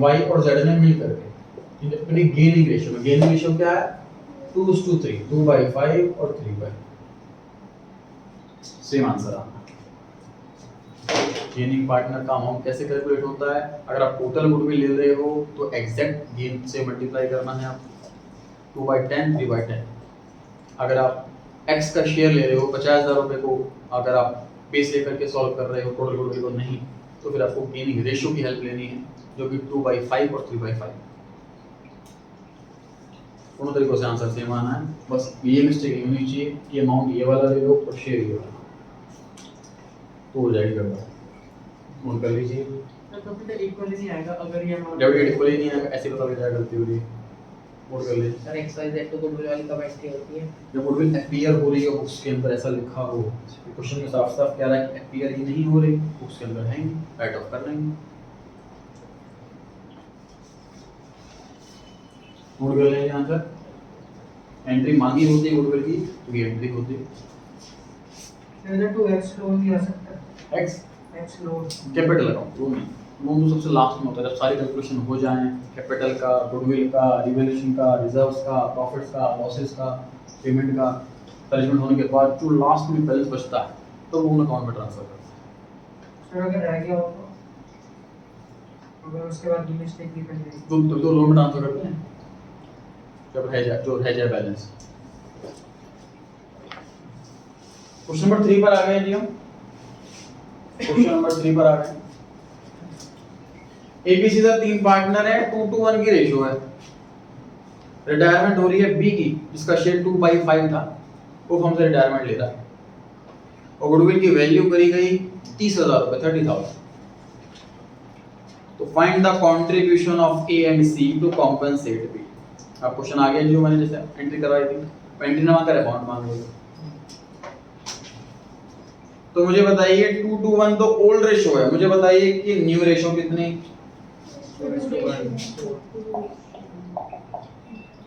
[SPEAKER 1] Y और Z ने मिल करके, अपनी गेनिंग रेशियो में। गेनिंग रेशियो क्या है 2:3, 2/5 और 3/5, सेम आंसर आना। गेनिंग पार्टनर का अमाउंट कैसे कैलकुलेट होता है? अगर आप टोटल गुडविल ले रहे हो तो एग्जैक्ट गेन से मल्टीप्लाई करना है आपको, 2/10, 3/10। अगर आप X का शेयर ले रहे हो 50,000 रुपए को, अगर आप बेस लेकर के सॉल्व कर रहे हो टोटल गुडविल को नहीं, तो फिर आपको गेनिंग रेशियो की हेल्प लेनी है, जो कि 2/5 और 3/5। दोनों तरीकों से आंसर सेम आना है। बस ये मिस्टेक नहीं होनी चाहिए कि अमाउंट ये वाला ले लो और शेयर ये वाला, तो हो जाएगी गड़बड़। नोट कर लीजिए।
[SPEAKER 3] तो कभी तो इक्वली नहीं आएगा अगर ये अमाउंट
[SPEAKER 1] डेबिट इक्वली नहीं आएगा, ऐसे पता लग जाएगा गलती हो रही है। नोट कर लीजिए।
[SPEAKER 2] सर XYZ तो गुडविल वाली कब एंट्री होती है?
[SPEAKER 1] जब गुडविल अपीयर हो रही है बुक्स के अंदर, ऐसा लिखा हो, क्वेश्चन में साफ साफ कह रहा है कि अपीयर ही नहीं हो रही, बुक्स के अंदर है, राइट ऑफ कर लेंगे। नोट कर लीजिए आंसर। एंट्री मांगी होती है गुडविल की, तो ये एंट्री होती है।
[SPEAKER 4] इधर टू X लोन भी आ सकता है।
[SPEAKER 1] X
[SPEAKER 4] loan
[SPEAKER 1] capital account, loan नहीं, लोन तो सबसे लास्ट में होता है, जब सारी कैलकुलेशन हो जाएं, कैपिटल का, गुडविल का, रिवैल्यूएशन का, रिजर्व्स का, प्रॉफिट्स का, लॉसेस का, पेमेंट का, मैनेजमेंट होने के बाद जो लास्ट में बैलेंस बचता है तो लोन अकाउंट में ट्रांसफर करते हैं।
[SPEAKER 4] सर अगर रह गया हो तो अगर उसके बाद मिस्टेक भी कर ली
[SPEAKER 1] तो लोन में ट्रांसफर करते हैं जब रह जाए बैलेंस। क्वेश्चन नंबर 3 पर आ गए जी हम। क्वेश्चन नंबर 3 पर आ गए। ABC का 3 पार्टनर है, 2:1 की रेशियो है। रिटायरमेंट हो रही है B की, जिसका शेयर 2/5 था, वो फर्म से रिटायरमेंट ले रहा है, और गुडविल की वैल्यू करी गई 30,000 रुपए, 30,000। तो find the contribution of A and C to compensate B। अब क्वेश्चन आ गया जो मैंने जैसे एंट्री करवाई थी, एंट्री ना कर अमाउंट मांग रही है। तो मुझे बताइए 2:1 तो ओल्ड रेशियो है, मुझे बताइए कि न्यू रेशियो कितनी?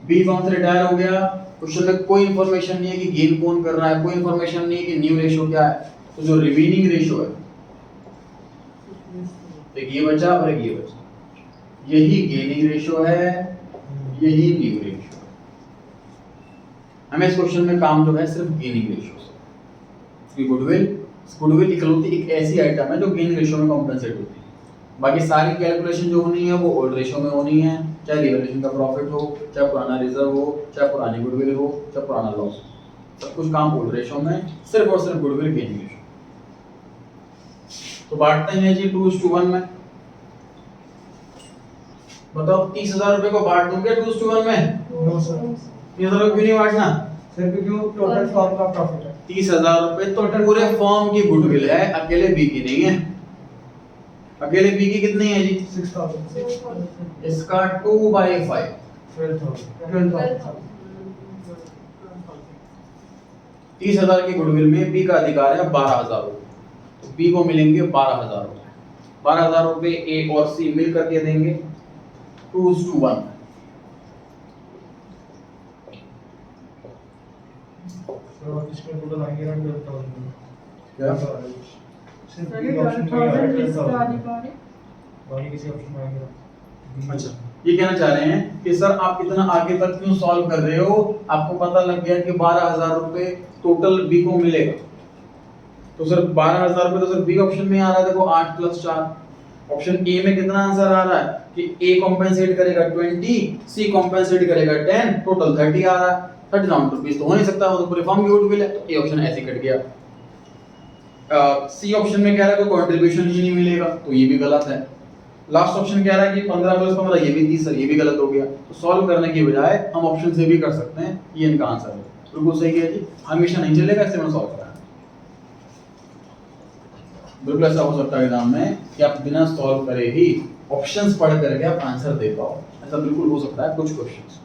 [SPEAKER 1] बी फर्म से रिटायर हो गया, क्वेश्चन में कोई इंफॉर्मेशन नहीं है कि गेन कौन कर रहा है, कोई इंफॉर्मेशन नहीं है कि न्यू रेशियो क्या है, तो जो रिमेनिंग रेशियो है, एक ये बचा और एक ये बचा, यही गेनिंग रेशियो है, यही लीव रेशियो है। हमें इस क्वेश्चन में काम जो है सिर्फ गेनिंग रेशियो से। गुडविल इकलौती एक ऐसी आइटम है जो गेनिंग रेशियो में कॉम्पेंसेट होती है। बाकी सारी कैलकुलेशन जो होनी है वो ओल्ड रेशियो में होनी है, चाहे रिवैल्यूएशन का प्रॉफिट हो, चाहे पुराना रिजर्व हो, चाहे पुरानी गुडविल हो, चाहे पुराना लॉस, सब कुछ काम ओल्ड रेशियो में, सिर्फ और सिर्फ गुडविल गेनिंग रेशियो। तो बांटते हैं जी 2:1 में। बताओ 30,000 रुपए को बांट दूंगे 2:1 में?
[SPEAKER 4] नो सर,
[SPEAKER 1] 30,000 रुपए क्यों नहीं बांटना?
[SPEAKER 4] सर क्योंकि टोटल फॉर्म का प्रॉफिट है।
[SPEAKER 1] 30,000 रुपए टोटल पूरे फॉर्म की गुडविल है, अकेले बी की नहीं है। अकेले बी की कितनी है जी?
[SPEAKER 4] 6,000,
[SPEAKER 1] इसका 2/5
[SPEAKER 4] 12,000।
[SPEAKER 1] 30,000 की गुडविल में बी का अधिकार है 12,000 रुपए, तो बी को मिलेंगे 12,000 रुपए। 12,000 रुपए ए और सी मिल करके देंगे 2:1।
[SPEAKER 4] तो इसमें टोटल आएंगे अराउंड 12,000।
[SPEAKER 1] क्या?
[SPEAKER 4] सिर्फ
[SPEAKER 3] सर,
[SPEAKER 4] एक ऑप्शन में आ रहा है 12,000।
[SPEAKER 3] अधिकारी
[SPEAKER 4] बाकी किसी ऑप्शन में आएंगे।
[SPEAKER 1] अच्छा, ये कहना चाह रहे हैं कि सर आप इतना आगे तक क्यों सॉल्व कर रहे हो, आपको पता लग गया कि 12,000 रुपए टोटल बी को मिलेगा, तो सर 12,000 रुपए तो सर बी ऑप्शन में आ रहा है। देखो 8 + 4, ऑप्शन ए में कितना आंसर आ रहा है कि ए कॉम्पेंसेट करेगा 20, सी कॉम्पेंसेट करेगा 10, टोटल 30 आ रहा है। 30,000 रुपीस तो हो नहीं सकता, वो तो पूरे फॉर्म की गुडविल है, तो ए ऑप्शन ऐसे कट गया। सी ऑप्शन में कह रहा है कोई कंट्रीब्यूशन ही नहीं मिलेगा, तो ये भी गलत है। लास्ट ऑप्शन कह रहा है कि 15 + 15, ये भी 30, सर ये भी गलत हो गया। तो सॉल्व करने की बजाय हम ऑप्शन से भी कर सकते हैं, ये इनका आंसर है। बिल्कुल सही है जी, हमेशा नहीं चलेगा, इससे मैंने सॉल्व कराया। बिल्कुल ऐसा हो सकता है एग्जाम में कि आप बिना सॉल्व करे ही ऑप्शंस पढ़ करके आप आंसर दे पाओ, ऐसा बिल्कुल हो सकता है कुछ क्वेश्चंस।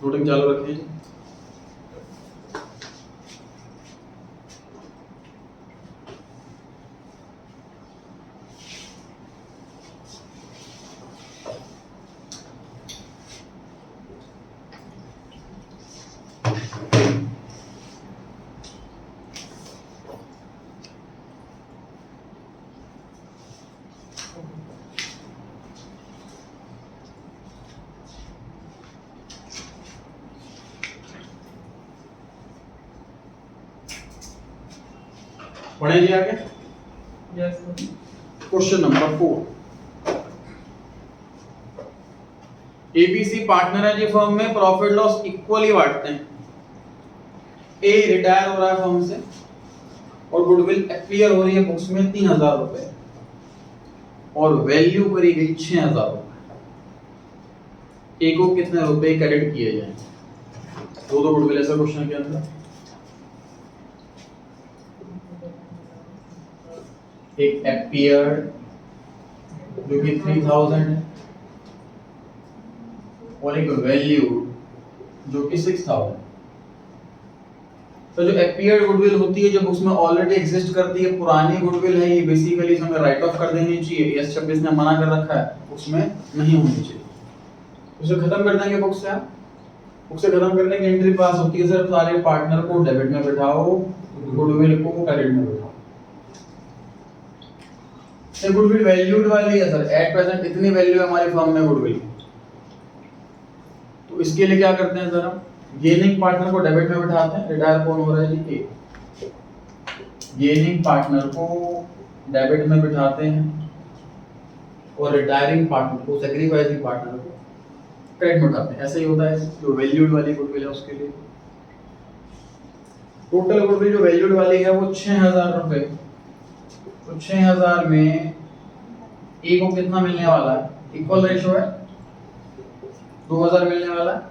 [SPEAKER 1] नोटिंग चालू रखिए जी। पढ़े जी आगे।
[SPEAKER 2] Yes
[SPEAKER 1] question number 4, ABC partner है जी फर्म में, प्रॉफिट लॉस इक्वली बांटते हैं। ए रिटायर हो रहा है फर्म से और गुडविल अपीयर हो रही है बुक्स में 3,000 रुपए और वैल्यू करी गई 6,000 रुपए। ए को कितने रुपए क्रेडिट किए जाएं? दो गुडविल ऐसा क्वेश्चन के अंदर। एक अपीयर जो कि 3,000 है और एक वैल्यू जो कि 6,000। तो जो अपीयर गुडविल होती है जो बुक्स में ऑलरेडी एग्जिस्ट करती है, पुरानी गुडविल है, ये बेसिकली हमें राइट ऑफ कर देनी चाहिए। एस 26 ने मना कर रखा है, बुक्स में नहीं होनी चाहिए, उसे खत्म कर देंगे बुक से। बुक से खत्म करने की एंट्री पास होती है, सिर्फ सारे पार्टनर को डेबिट में बिठाओ, गुडविल को क्रेडिट में बिठाओ। ये गुडविल वैल्यूड वाली है सर, एट प्रेजेंट इतनी वैल्यू है हमारी फर्म में गुडविल, तो इसके लिए क्या करते हैं सर, हम गेनिंग पार्टनर को डेबिट में बिठाते हैं। रिटायर कौन हो रहा है जी? ए। गेनिंग पार्टनर को डेबिट में बिठाते हैं और रिटायरिंग पार्टनर को, सैक्रिफाइसिंग पार्टनर को क्रेडिट में बिठाते हैं। ऐसे ही होता है जो वैल्यूड वाली गुडविल है उसके लिए। टोटल गुडविल जो वैल्यूड वाली है वो 6,000 रुपए, तो 6,000 में ए को कितना मिलने वाला है? इक्वल रेशियो है, 2,000 मिलने वाला है।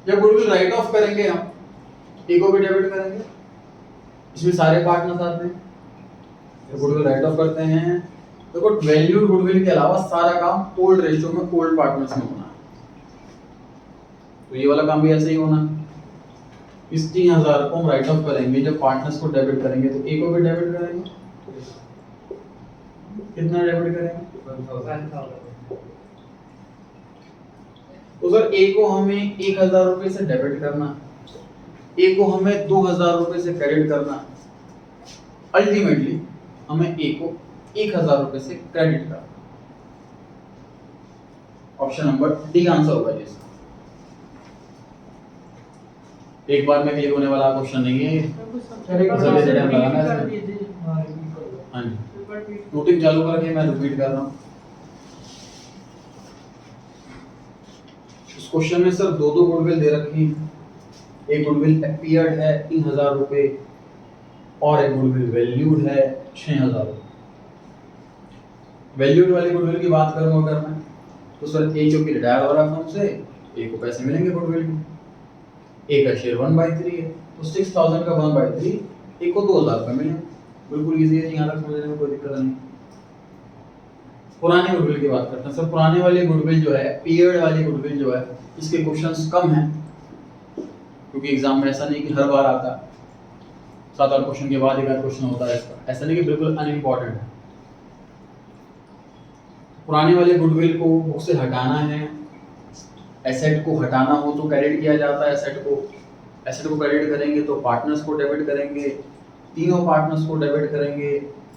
[SPEAKER 1] जब गुडविल राइट ऑफ करेंगे हम, ए को भी डेबिट करेंगे, इसमें सारे पार्टनर्स आते हैं, जब गुडविल राइट ऑफ करते हैं तो वैल्यूड गुडविल के अलावा सारा काम ओल्ड रेशियो में ओल्ड पार्टनर्स में होना है। तो ये वाला काम भी ऐसे ही होना है। इस 3,000 को हम राइट ऑफ करेंगे, जब पार्टनर्स को डेबिट करेंगे तो ए को भी डेबिट करेंगे। कितना डेबिट करेंगे?
[SPEAKER 2] 1,000।
[SPEAKER 1] तो सर ए को हमें 1,000 रुपए से डेबिट करना, ए को हमें 2000 रुपए से क्रेडिट करना है, अल्टीमेटली हमें ए को 1000 रुपए से क्रेडिट करना। ऑप्शन नंबर डी आंसर होगा जी इसका। एक बार में क्लियर होने वाला क्वेश्चन नहीं है ये।
[SPEAKER 4] चलेगा
[SPEAKER 1] जल्दी से टाइम लगाना है
[SPEAKER 4] कर
[SPEAKER 1] इसमें।
[SPEAKER 4] दीजिए। हाँ, repeat कर दो।
[SPEAKER 1] हाँ जी, नोटिंग चालू करके मैं रिपीट कर रहा हूँ। इस क्वेश्चन में सर दो गुडविल दे रखी है। एक गुडविल अपीयर्ड है 3000 रुपए और एक गुडविल वैल्यूड है 6000 रुपए। वैल्यूड वाली गुडविल की बात करूंगा अगर मैं, तो सर ए क्योंकि रिटायर हो रहा है फर्म से, ए को पैसे मिलेंगे गुडविल के। ए का शेयर 1/3 है, तो 6000 का 1/3 ए को 2000 रुपए मिलेंगे। बिल्कुल इजी है, यहाँ तक समझने में कोई दिक्कत नहीं। पुराने गुडविल की बात करते हैं सर। पुराने वाली गुडविल जो है, पीरियड वाली गुडविल जो है, इसके क्वेश्चंस कम हैं, क्योंकि एग्जाम में ऐसा नहीं कि हर बार आता 7-8 क्वेश्चन के बाद एक आध क्वेश्चन होता है इसका, ऐसा नहीं कि बिल्कुल अनइम्पोर्टेंट है। पुराने वाले गुडविल को बुक से हटाना है, एसेट को हटाना हो तो क्रेडिट किया जाता है। एसेट को क्रेडिट करेंगे तो पार्टनर्स को डेबिट करेंगे, तीनों पार्टनर्स को डेबिट करेंगे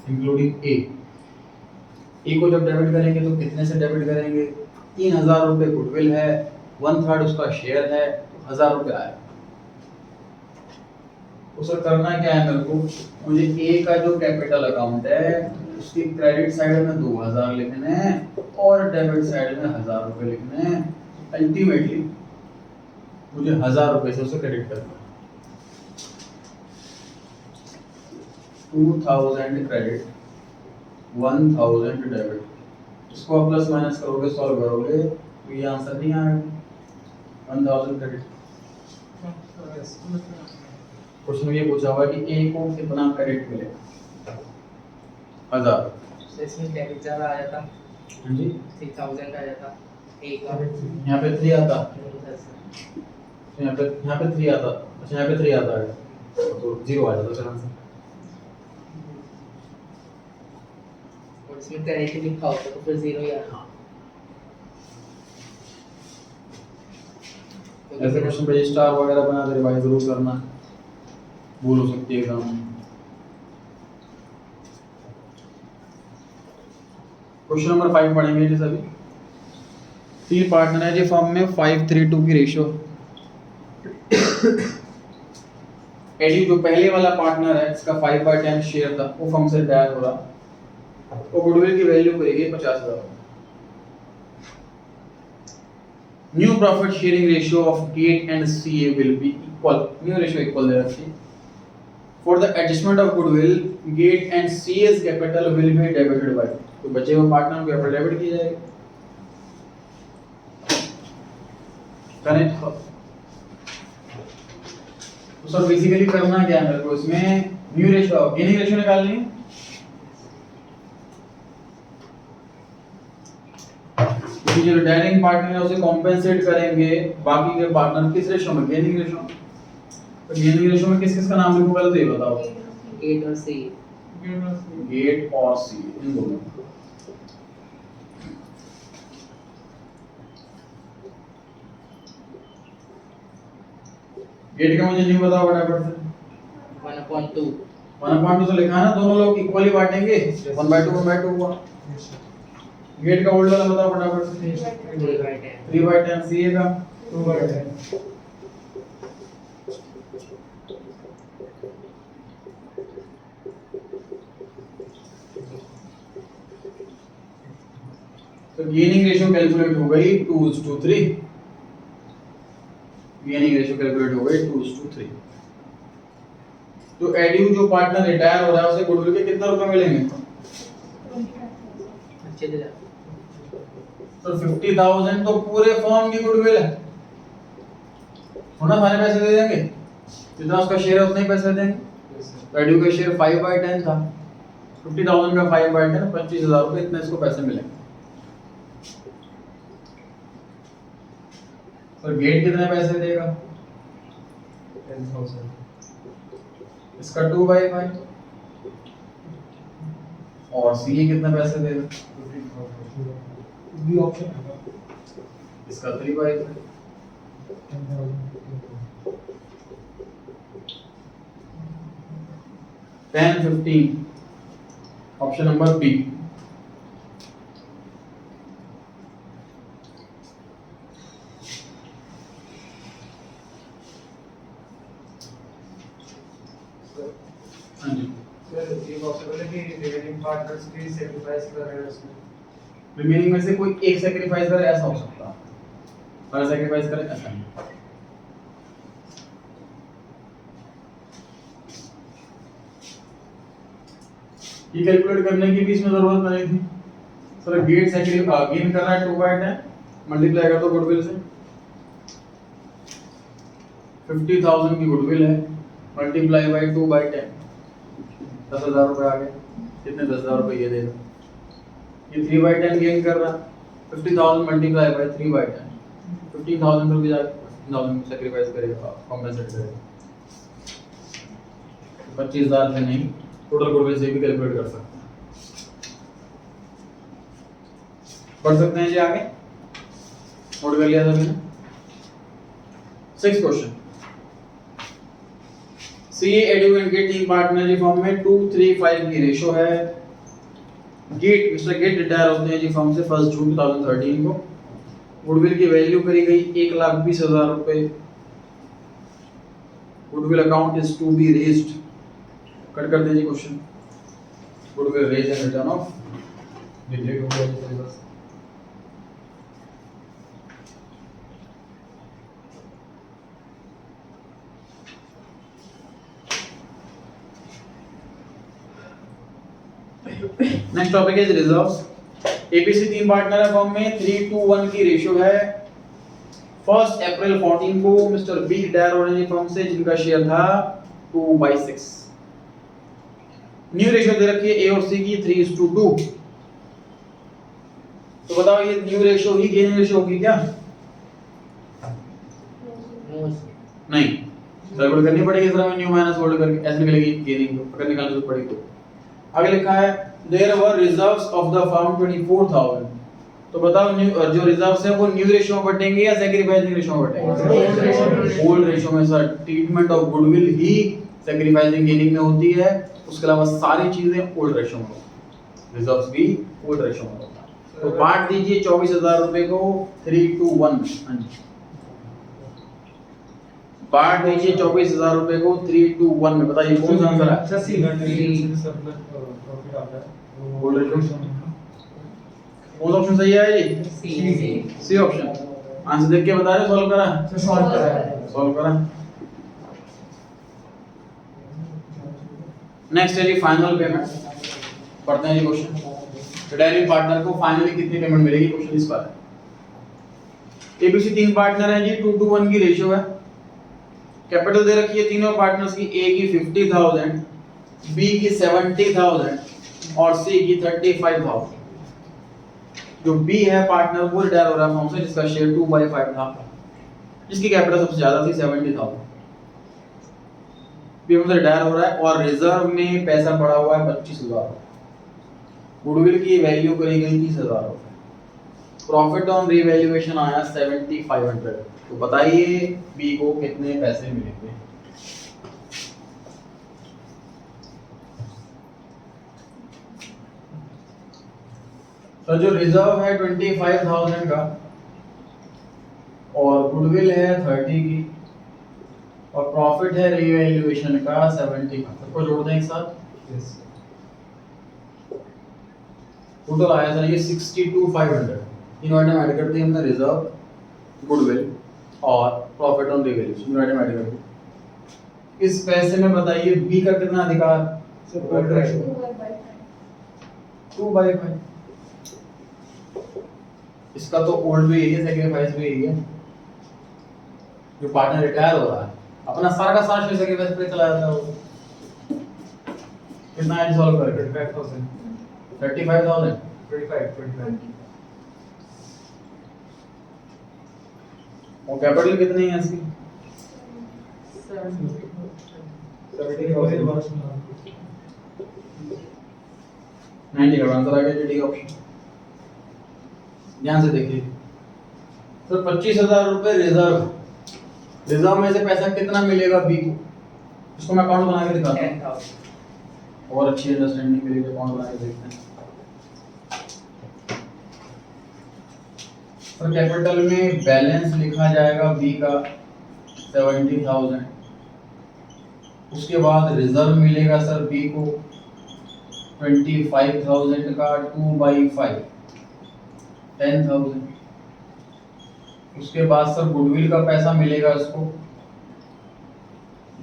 [SPEAKER 1] इंक्लूडिंग ए को जब डेबिट करेंगे तो कितने से डेबिट करेंगे? 3000 रुपए गुडविल है, 1/3 उसका शेयर है, तो 1000 रुपए आया। तो सर करना क्या है मेरे को, मुझे ए का जो कैपिटल अकाउंट है उसकी क्रेडिट साइड में 2000 लिखने हैं और डेबिट साइड में 1000 रुपए लिखने हैं। अल्टीमेटली मुझे 1000 रुपए से उसे क्रेडिट करना है। 2000 क्रेडिट, 1000 डेबिट। इसको आप प्लस माइनस करोगे, सॉल्व करोगे तो ये आंसर नहीं आएगा। 1000 क्रेडिट। क्वेश्चन में ये पूछा हुआ कि ए को कितना क्रेडिट मिलेगा? 1000।
[SPEAKER 2] तो इसमें डेबिट ज्यादा आ जाता,
[SPEAKER 1] हाँ जी,
[SPEAKER 2] 3000 आ जाता ए का।
[SPEAKER 1] यहाँ पे 3 आता, यहाँ पे 3 आता। अच्छा, यहाँ पे 3 आता है तो 0 आ जाता सर आंसर।
[SPEAKER 2] और इसमें क्रेडिट लिखा होता तो फिर 0 ही आता।
[SPEAKER 1] ऐसे क्वेश्चन पे स्टार वगैरह बना दे, रिवाइज जरूर करना, भूल हो सकती है एग्जाम में। क्वेश्चन नंबर 5 पढ़ेंगे जी सभी। 3 पार्टनर है जी फर्म में, 5:3:2 की रेशियो। एडी जो पहले वाला पार्टनर है, इसका 5/10 शेयर था, वो फर्म से रिटायर हो रहा, तो गुडविल की वैल्यू करेगी 50,000। New profit sharing ratio of gate and CA will be equal. New ratio equal दे रखी है। For the adjustment of goodwill gate and CA's capital will be debited by, तो बचे हुए पार्टनर को कैपिटल डेबिट की जाएगी। करेक्ट। तो सर बेसिकली करना क्या है मेरे को, इसमें न्यू रेशियो गेनिंग रेशियो निकालनी है। जो रिटायरिंग पार्टनर है उसे कॉम्पेंसेट करेंगे बाकी के पार्टनर किस रेशियो में? Gaining ratio. तो गेनिंग रेशियो में किस किस का नाम लिखूं पहले तो ये बताओ।
[SPEAKER 2] गेट और सी।
[SPEAKER 1] गेट और सी, इन दोनों। गेट का मुझे नहीं बताओ फटाफट से।
[SPEAKER 2] 1/2।
[SPEAKER 1] 1/2 से लिखा है ना, दोनों लोग इक्वली बांटेंगे। 1/2 हुआ। गेट का ओल्ड वाला बताओ फटाफट से।
[SPEAKER 2] 3/10।
[SPEAKER 1] 3/10 सीए का
[SPEAKER 4] 2/10।
[SPEAKER 1] तो गेनिंग रेशियो कैलकुलेट हो गई 2:3। गेनिंग रेशियो कैलकुलेट हो गई 2:3। तो एडयू जो पार्टनर रिटायर हो रहा है उसे गुडविल के कितना रुपए मिलेंगे?
[SPEAKER 2] अच्छे से जा।
[SPEAKER 1] तो 50,000 तो पूरे फर्म की गुडविल है, होना सारे पैसे दे देंगे, जितना उसका शेयर है उतने ही पैसे देंगे। एडयू का शेयर 5/10 था, 50,000 का 5/10 25,000 रुपए, इतने इसको पैसे मिलेंगे। और गेट कितने पैसे देगा?
[SPEAKER 4] 10,000।
[SPEAKER 1] इसका 2/5 और सीए कितने पैसे देगा?
[SPEAKER 4] 50,000। बी ऑप्शन है।
[SPEAKER 1] इसका 3/5।
[SPEAKER 4] 10,000।
[SPEAKER 1] 10, 15. Option number B. हाँ जी,
[SPEAKER 4] सर ये पॉसिबल है कि रिमेनिंग पार्टनर्स भी सैक्रिफाइस कर रहे हैं उसमें?
[SPEAKER 1] रिमेनिंग में से कोई एक सेक्रीफाइस करे ऐसा हो सकता है, पर सेक्रीफाइस करे ऐसा नहीं। ये कैलकुलेट करने की भी इसमें जरूरत नहीं थी सर। गेट गेन कर रहा है 2/10 मल्टीप्लाई कर दो गुडविल से। 50,000 की गुडविल है, मल्टीप्लाई बाय 2/10, 10,000 रुपए आ गए। कितने 10,000 रुपए ये देगा। ये 3/10 गेन कर रहा, 50,000 मल्टीप्लाई बाय 3/10, 15,000 रुपए जाके 15,000 सैक्रिफाइस करेगा, कॉम्पेंसेट करेगा। 25,000 से नहीं, टोटल गुडविल से भी कैलकुलेट कर सकते हैं। पढ़ सकते हैं जी आगे, नोट कर लिया सभी ने। 6 क्वेश्चन। सी एडू एंड गेट तीन पार्टनर जी फॉर्म में 2:3:5 की रेशो है। गेट मिस्टर गेट रिटायर होते हैं जी फॉर्म से 1 जून 2013 को। गुडविल की वैल्यू करी गई 1,20,000 रुपए। Goodwill account is to be raised. Cut कर दीजिए question. Goodwill raise and return off delete हो गया syllabus. Next topic is reserves. ABC तीन पार्टनर है फॉर्म में, 3:1 की रेशियो है। 1 अप्रैल 14 को मिस्टर बी रिटायर हो रहे हैं फॉर्म से, जिनका शेयर था 2/6। न्यू रेशियो दे रखी है ए और सी की 3:2। तो बताओ ये न्यू रेशियो ही गेनिंग रेशियो होगी क्या? नहीं, कैलकुलेट करनी पड़ेगी इस तरह में, न्यू माइनस ओल्ड करके ऐसे निकलेगी गेनिंग, तो अगर निकालनी तो पड़ेगी। तो आगे लिखा है there were reserves of the firm 24,000। तो बताओ जो रिजर्व्स है वो न्यू रेशियो में बटेंगे या सैक्रिफाइसिंग रेशियो में बटेंगे? ओल्ड रेशियो में। Sir treatment of goodwill he sacrificing gaining में होती है, उसके अलावा सारी चीजें ओल्ड रेशियो में होती है। रिजर्व्स भी ओल्ड रेशियो में होता है। तो बांट दीजिए 24,000 रुपए को 3:1 में। हां जी, बांट दीजिए 24,000 रुपए को 3:1 में। बताइए कौन सा आंसर है?
[SPEAKER 4] सर सी प्रॉफिट आता है
[SPEAKER 1] ओल्ड रेशियो। कौन सा ऑप्शन सही है जी? C option. आंसर देख के बता रहे, सॉल्व करा?
[SPEAKER 4] सॉल्व करा है।
[SPEAKER 1] सॉल्व करा। नेक्स्ट है जी फाइनल पेमेंट। पढ़ते हैं जी क्वेश्चन। रिटायरिंग पार्टनर को फाइनली कितनी पेमेंट मिलेगी, क्वेश्चन इस पर है। एबीसी तीन पार्टनर हैं जी, 2:1 की रेशियो है। कैपिटल दे रखी है तीनों पार्टनर्स की, ए की 50,000, बी की 70,000 और सी की 35,000। जो बी है पार्टनर वो रिटायर हो रहा है फॉर्म से, जिसका शेयर 2/5 था, जिसकी कैपिटल सबसे ज्यादा थी 70,000। बी हमसे रिटायर हो रहा है और रिजर्व में पैसा पड़ा हुआ है 25,000। गुडविल की वैल्यू करी गई 30,000 रुपए। प्रॉफिट ऑन रीवैल्यूएशन आया 7,500। तो बताइए बी को कितने पैसे मिलेंगे? तो जो रिजर्व है 25,000 का और गुडविल है 30 की और प्रॉफिट है रीवैल्यूएशन का 70 का, सबको जोड़ दें एक साथ।
[SPEAKER 4] यस
[SPEAKER 1] टोटल आया सर ये 62,500। इन आइटम ऐड कर दिए हमने, रिजर्व, गुडविल और profit on revaluation in item add कर दिए। इस पैसे में बताइए बी का कितना अधिकार?
[SPEAKER 4] Sir old ratio
[SPEAKER 1] 2/5। इसका तो ओल्ड भी यही है, सैक्रिफाइस भी यही है। जो पार्टनर रिटायर हो रहा है अपना सारा का सारा शेयर सैक्रिफाइस पे चला जाता है वो। कितना है सॉल्व करके?
[SPEAKER 4] 35,000
[SPEAKER 1] 35,000।
[SPEAKER 4] 25
[SPEAKER 1] और कैपिटल कितनी है इसकी? 90 का आंसर आ गया। D option. ध्यान से देखिए सर, 25,000 रुपए रिजर्व। रिजर्व में से पैसा कितना मिलेगा बी को? इसको मैं अकाउंट बना के दिखाता हूँ। और अच्छी अंडरस्टैंडिंग के लिए अकाउंट बना के देखते हैं। तो कैपिटल में बैलेंस लिखा जाएगा बी का 70,000। उसके बाद रिजर्व मिलेगा सर बी को 25,000 का 2/5 10,000। उसके बाद सर गुडविल का पैसा मिलेगा उसको,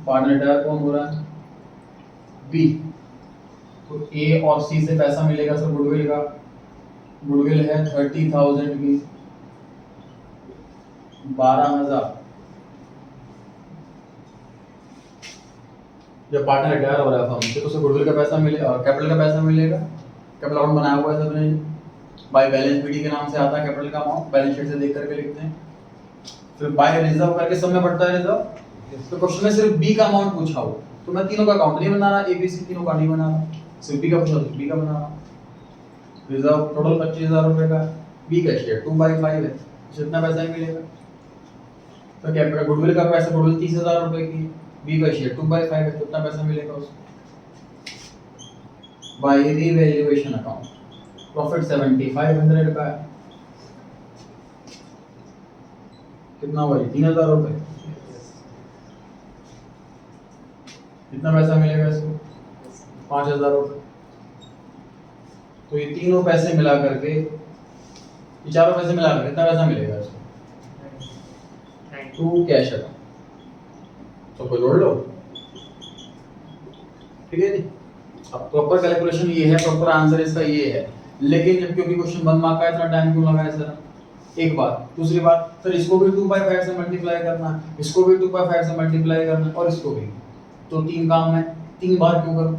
[SPEAKER 1] पार्टनर रिटायर कौन हो रहा है, बी। तो ए और सी से पैसा मिलेगा सर गुडविल का, गुडविल है 30,000 की 12,000। जब पार्टनर रिटायर हो रहा है फर्म से तो उसे गुडविल का पैसा मिलेगा और कैपिटल का पैसा मिलेगा। कैपिटल अकाउंट बनाया हुआ है सबने, बाय बैलेंस बीडी के नाम से आता है कैपिटल का अमाउंट, बैलेंस शीट से देख करके लिखते हैं। फिर बाय रिजर्व करके सब में पड़ता है रिजर्व। तो क्वेश्चन में सिर्फ बी का अमाउंट पूछा हो तो मैं तीनों का अकाउंट नहीं बना रहा, एबीसी तीनों का नहीं बना रहा, सिर्फ बी का पूछा तो बी का बना रहा। रिजर्व टोटल 25,000 रुपए का, बी का शेयर 2/5 है, जितना पैसा ही मिलेगा। तो कैपिटल गुडविल का पैसा, गुडविल 30,000 रुपए की, बी का शेयर 2/5 है, कितना पैसा मिलेगा उसको। बाय रीवैल्यूएशन अकाउंट प्रॉफिट 7,500 का है, कितना हुआ 3,000 रुपए, कितना पैसा मिलेगा इसको 5,000 रुपए। तो ये तीनों पैसे मिला करके, ये चारों पैसे मिला करके कितना पैसा मिलेगा इसको, 2 कैश अकाउंट। सबको जोड़ लो, ठीक है जी। अब प्रॉपर कैलकुलेशन ये है, प्रॉपर आंसर इसका ये है। लेकिन जब क्योंकि क्वेश्चन 1 मार्क का, इतना टाइम क्यों लगा है सर, एक बात। दूसरी बात सर, इसको भी 2/5 से मल्टीप्लाई करना है, इसको भी 2/5 से मल्टीप्लाई करना है और इसको भी, तो 3 काम है, 3 बार क्यों करूं,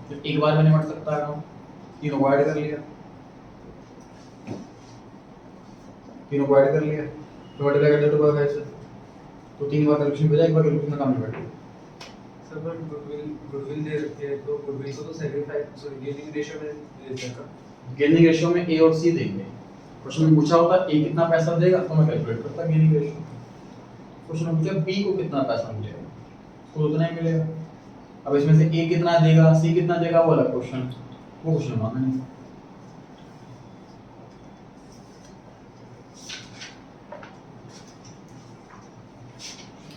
[SPEAKER 1] जब एक बार में निपट सकता है। तीनों को ऐड कर लिया, तीनों को ऐड कर लिया तो मल्टीप्लाई कर दिया 2/5 से, तो 3 बार कैलकुलेशन हो जाएगा, एक बार कैलकुलेशन का काम निपट गया।
[SPEAKER 4] सर बट गुडविल दे रखी है तो गुडविल को तो सेग्रीफाई सॉरी गेनिंग रेशियो में दे देते हैं ना।
[SPEAKER 1] गेनिंग रेशियो में ए और सी देंगे। क्वेश्चन में पूछा होता ए कितना पैसा देगा तो मैं कैलकुलेट करता गेनिंग रेशियो। क्वेश्चन में पूछा बी को कितना पैसा मिलेगा तो उतना ही मिलेगा। अब इसमें से ए कितना देगा सी कितना देगा वो अलग क्वेश्चन, वो क्वेश्चन मांगा नहीं।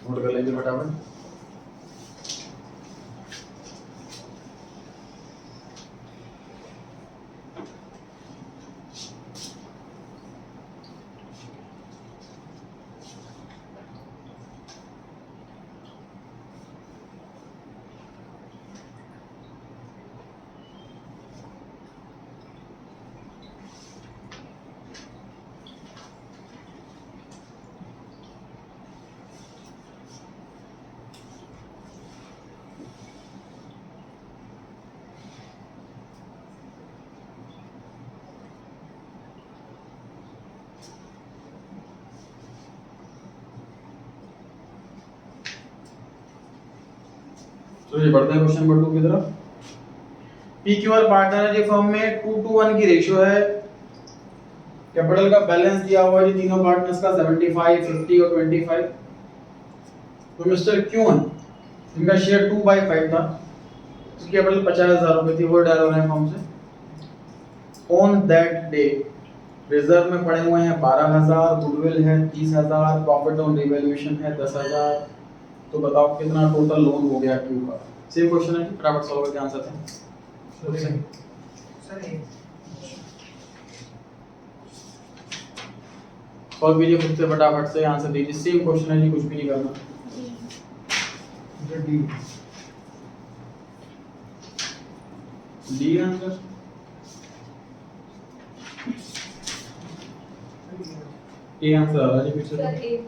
[SPEAKER 1] नोट कर लेंगे फटाफट। चलिए बढ़ते हैं क्वेश्चन नंबर 2 की तरफ। पीक्यूआर पार्टनर की फर्म में 2:1 की रेशियो है। कैपिटल का बैलेंस दिया हुआ है जी तीनों पार्टनर्स का 75, 50 और 25। तो मिस्टर क्यून इनका शेयर 2/5 था, इसकी कैपिटल 50,000 रुपए थी, वो डाल रहे हैं फर्म से। ऑन दैट डे रिजर्व में पड़े हुए हैं 12,000, गुडविल है 30,000, प्रॉफिट ऑन रिवैल्यूएशन है 10,000। तो बताओ कितना टोटल लोन हो गया क्यू का। सेम क्वेश्चन है, फटाफट सॉल्व करके आंसर दें। सॉल्व कीजिए खुद से, फटाफट से आंसर दीजिए। सेम क्वेश्चन है जी, कुछ भी नहीं करना। डी आंसर ए आंसर आ रहा है पीछे।
[SPEAKER 5] सर ए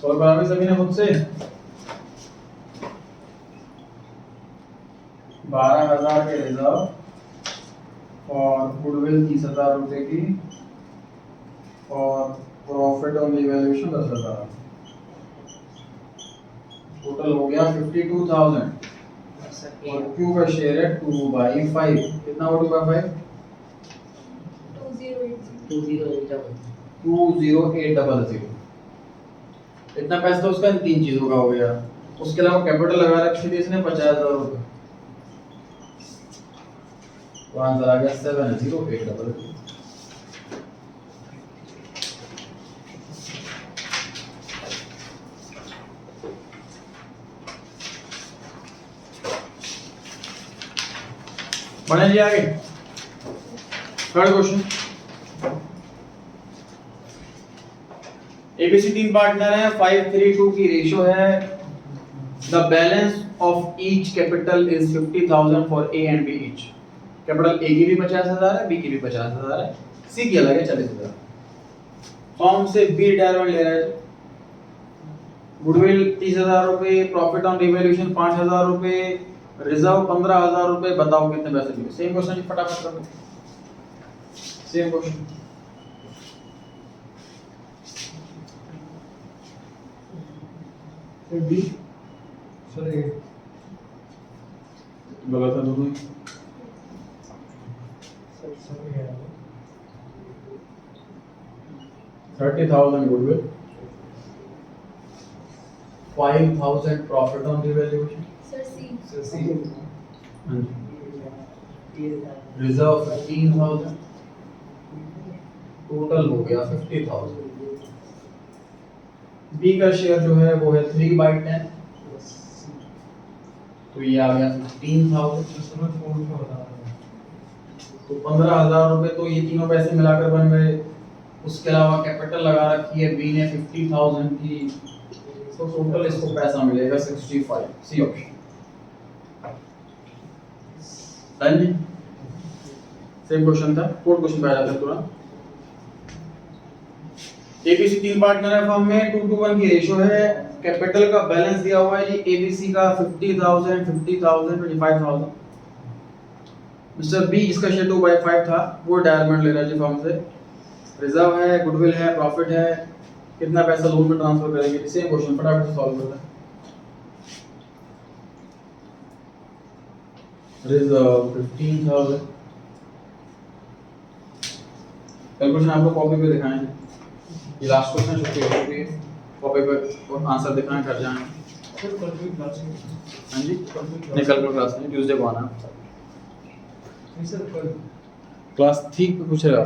[SPEAKER 1] सॉल्व करा भी सभी ने खुद से। 12,000 के रिजर्व और गुडविल 30,000 रुपए की और प्रॉफिट ऑन रिवैल्यूएशन 10,000, टोटल हो गया 52,000। और क्यू का शेयर है 2/5। कितना हुआ 2/5?
[SPEAKER 5] 2080
[SPEAKER 2] 2080
[SPEAKER 1] 20800। इतना पैसा तो उसका इन तीन चीजों का हो गया। उसके अलावा कैपिटल लगा रखी थी इसने 50,000 रुपए, तो आंसर आ गया 70800। बढ़े जी आगे। थर्ड क्वेश्चन, एबीसी तीन पार्टनर है, 5:3:2 की रेशियो है। The balance of each capital is 50,000 for A and B each. Capital A की भी 50,000 है, बी की भी 50,000 है, सी की अलग है 40,000। फॉर्म से बी रिटायरमेंट ले रहा है। गुडविल 30,000 रुपए, प्रॉफिट ऑन रिवैल्यूएशन 5,000 रुपए, रिजर्व 15,000 रुपए। बताओ कितने पैसे मिले? सेम क्वेश्चन फटाफट कर दो। Same question.
[SPEAKER 4] बी सॉरी
[SPEAKER 1] गलत है दोनों। 30,000 goodwill, 5,000 profit on revaluation,
[SPEAKER 5] Sir, C.
[SPEAKER 1] Reserve 15,000, total हो गया 50,000। बी का शेयर जो है वो है 3/10, तो ये आ गया 15,000। तो 15,000 रुपए तो ये तीनों पैसे मिलाकर बन गए। उसके अलावा कैपिटल लगा रखी है बी ने 50,000 की, तो टोटल इसको पैसा मिलेगा 65। C option. डन जी। सेम क्वेश्चन था। फोर्थ क्वेश्चन पे आ जाते हैं तुरंत। एबीसी तीन पार्टनर है फर्म में, 2:1 की रेशियो है। कैपिटल का बैलेंस दिया हुआ है जी एबीसी का 50,000, 50,000, 25,000। मिस्टर बी जिसका शेयर 2/5 था वो रिटायरमेंट ले रहा है जी फर्म से। रिजर्व है, गुडविल है, प्रॉफिट है, कितना पैसा लोन में ट्रांसफर करेंगे? सेम क्वेश्चन फटाफट से सॉल्व करते हैं। रिजर्व 15,000। कैलकुलेशन आप लोग कॉपी पे दिखाएं। ये लास्ट क्वेश्चन छुट्टी कॉपी पे और आंसर दिखाएं, कर जाएं। हाँ जी, नहीं कल को क्लास नहीं, ट्यूसडे को आना।
[SPEAKER 4] सर कल
[SPEAKER 1] क्लास ठीक पे पूछ रहा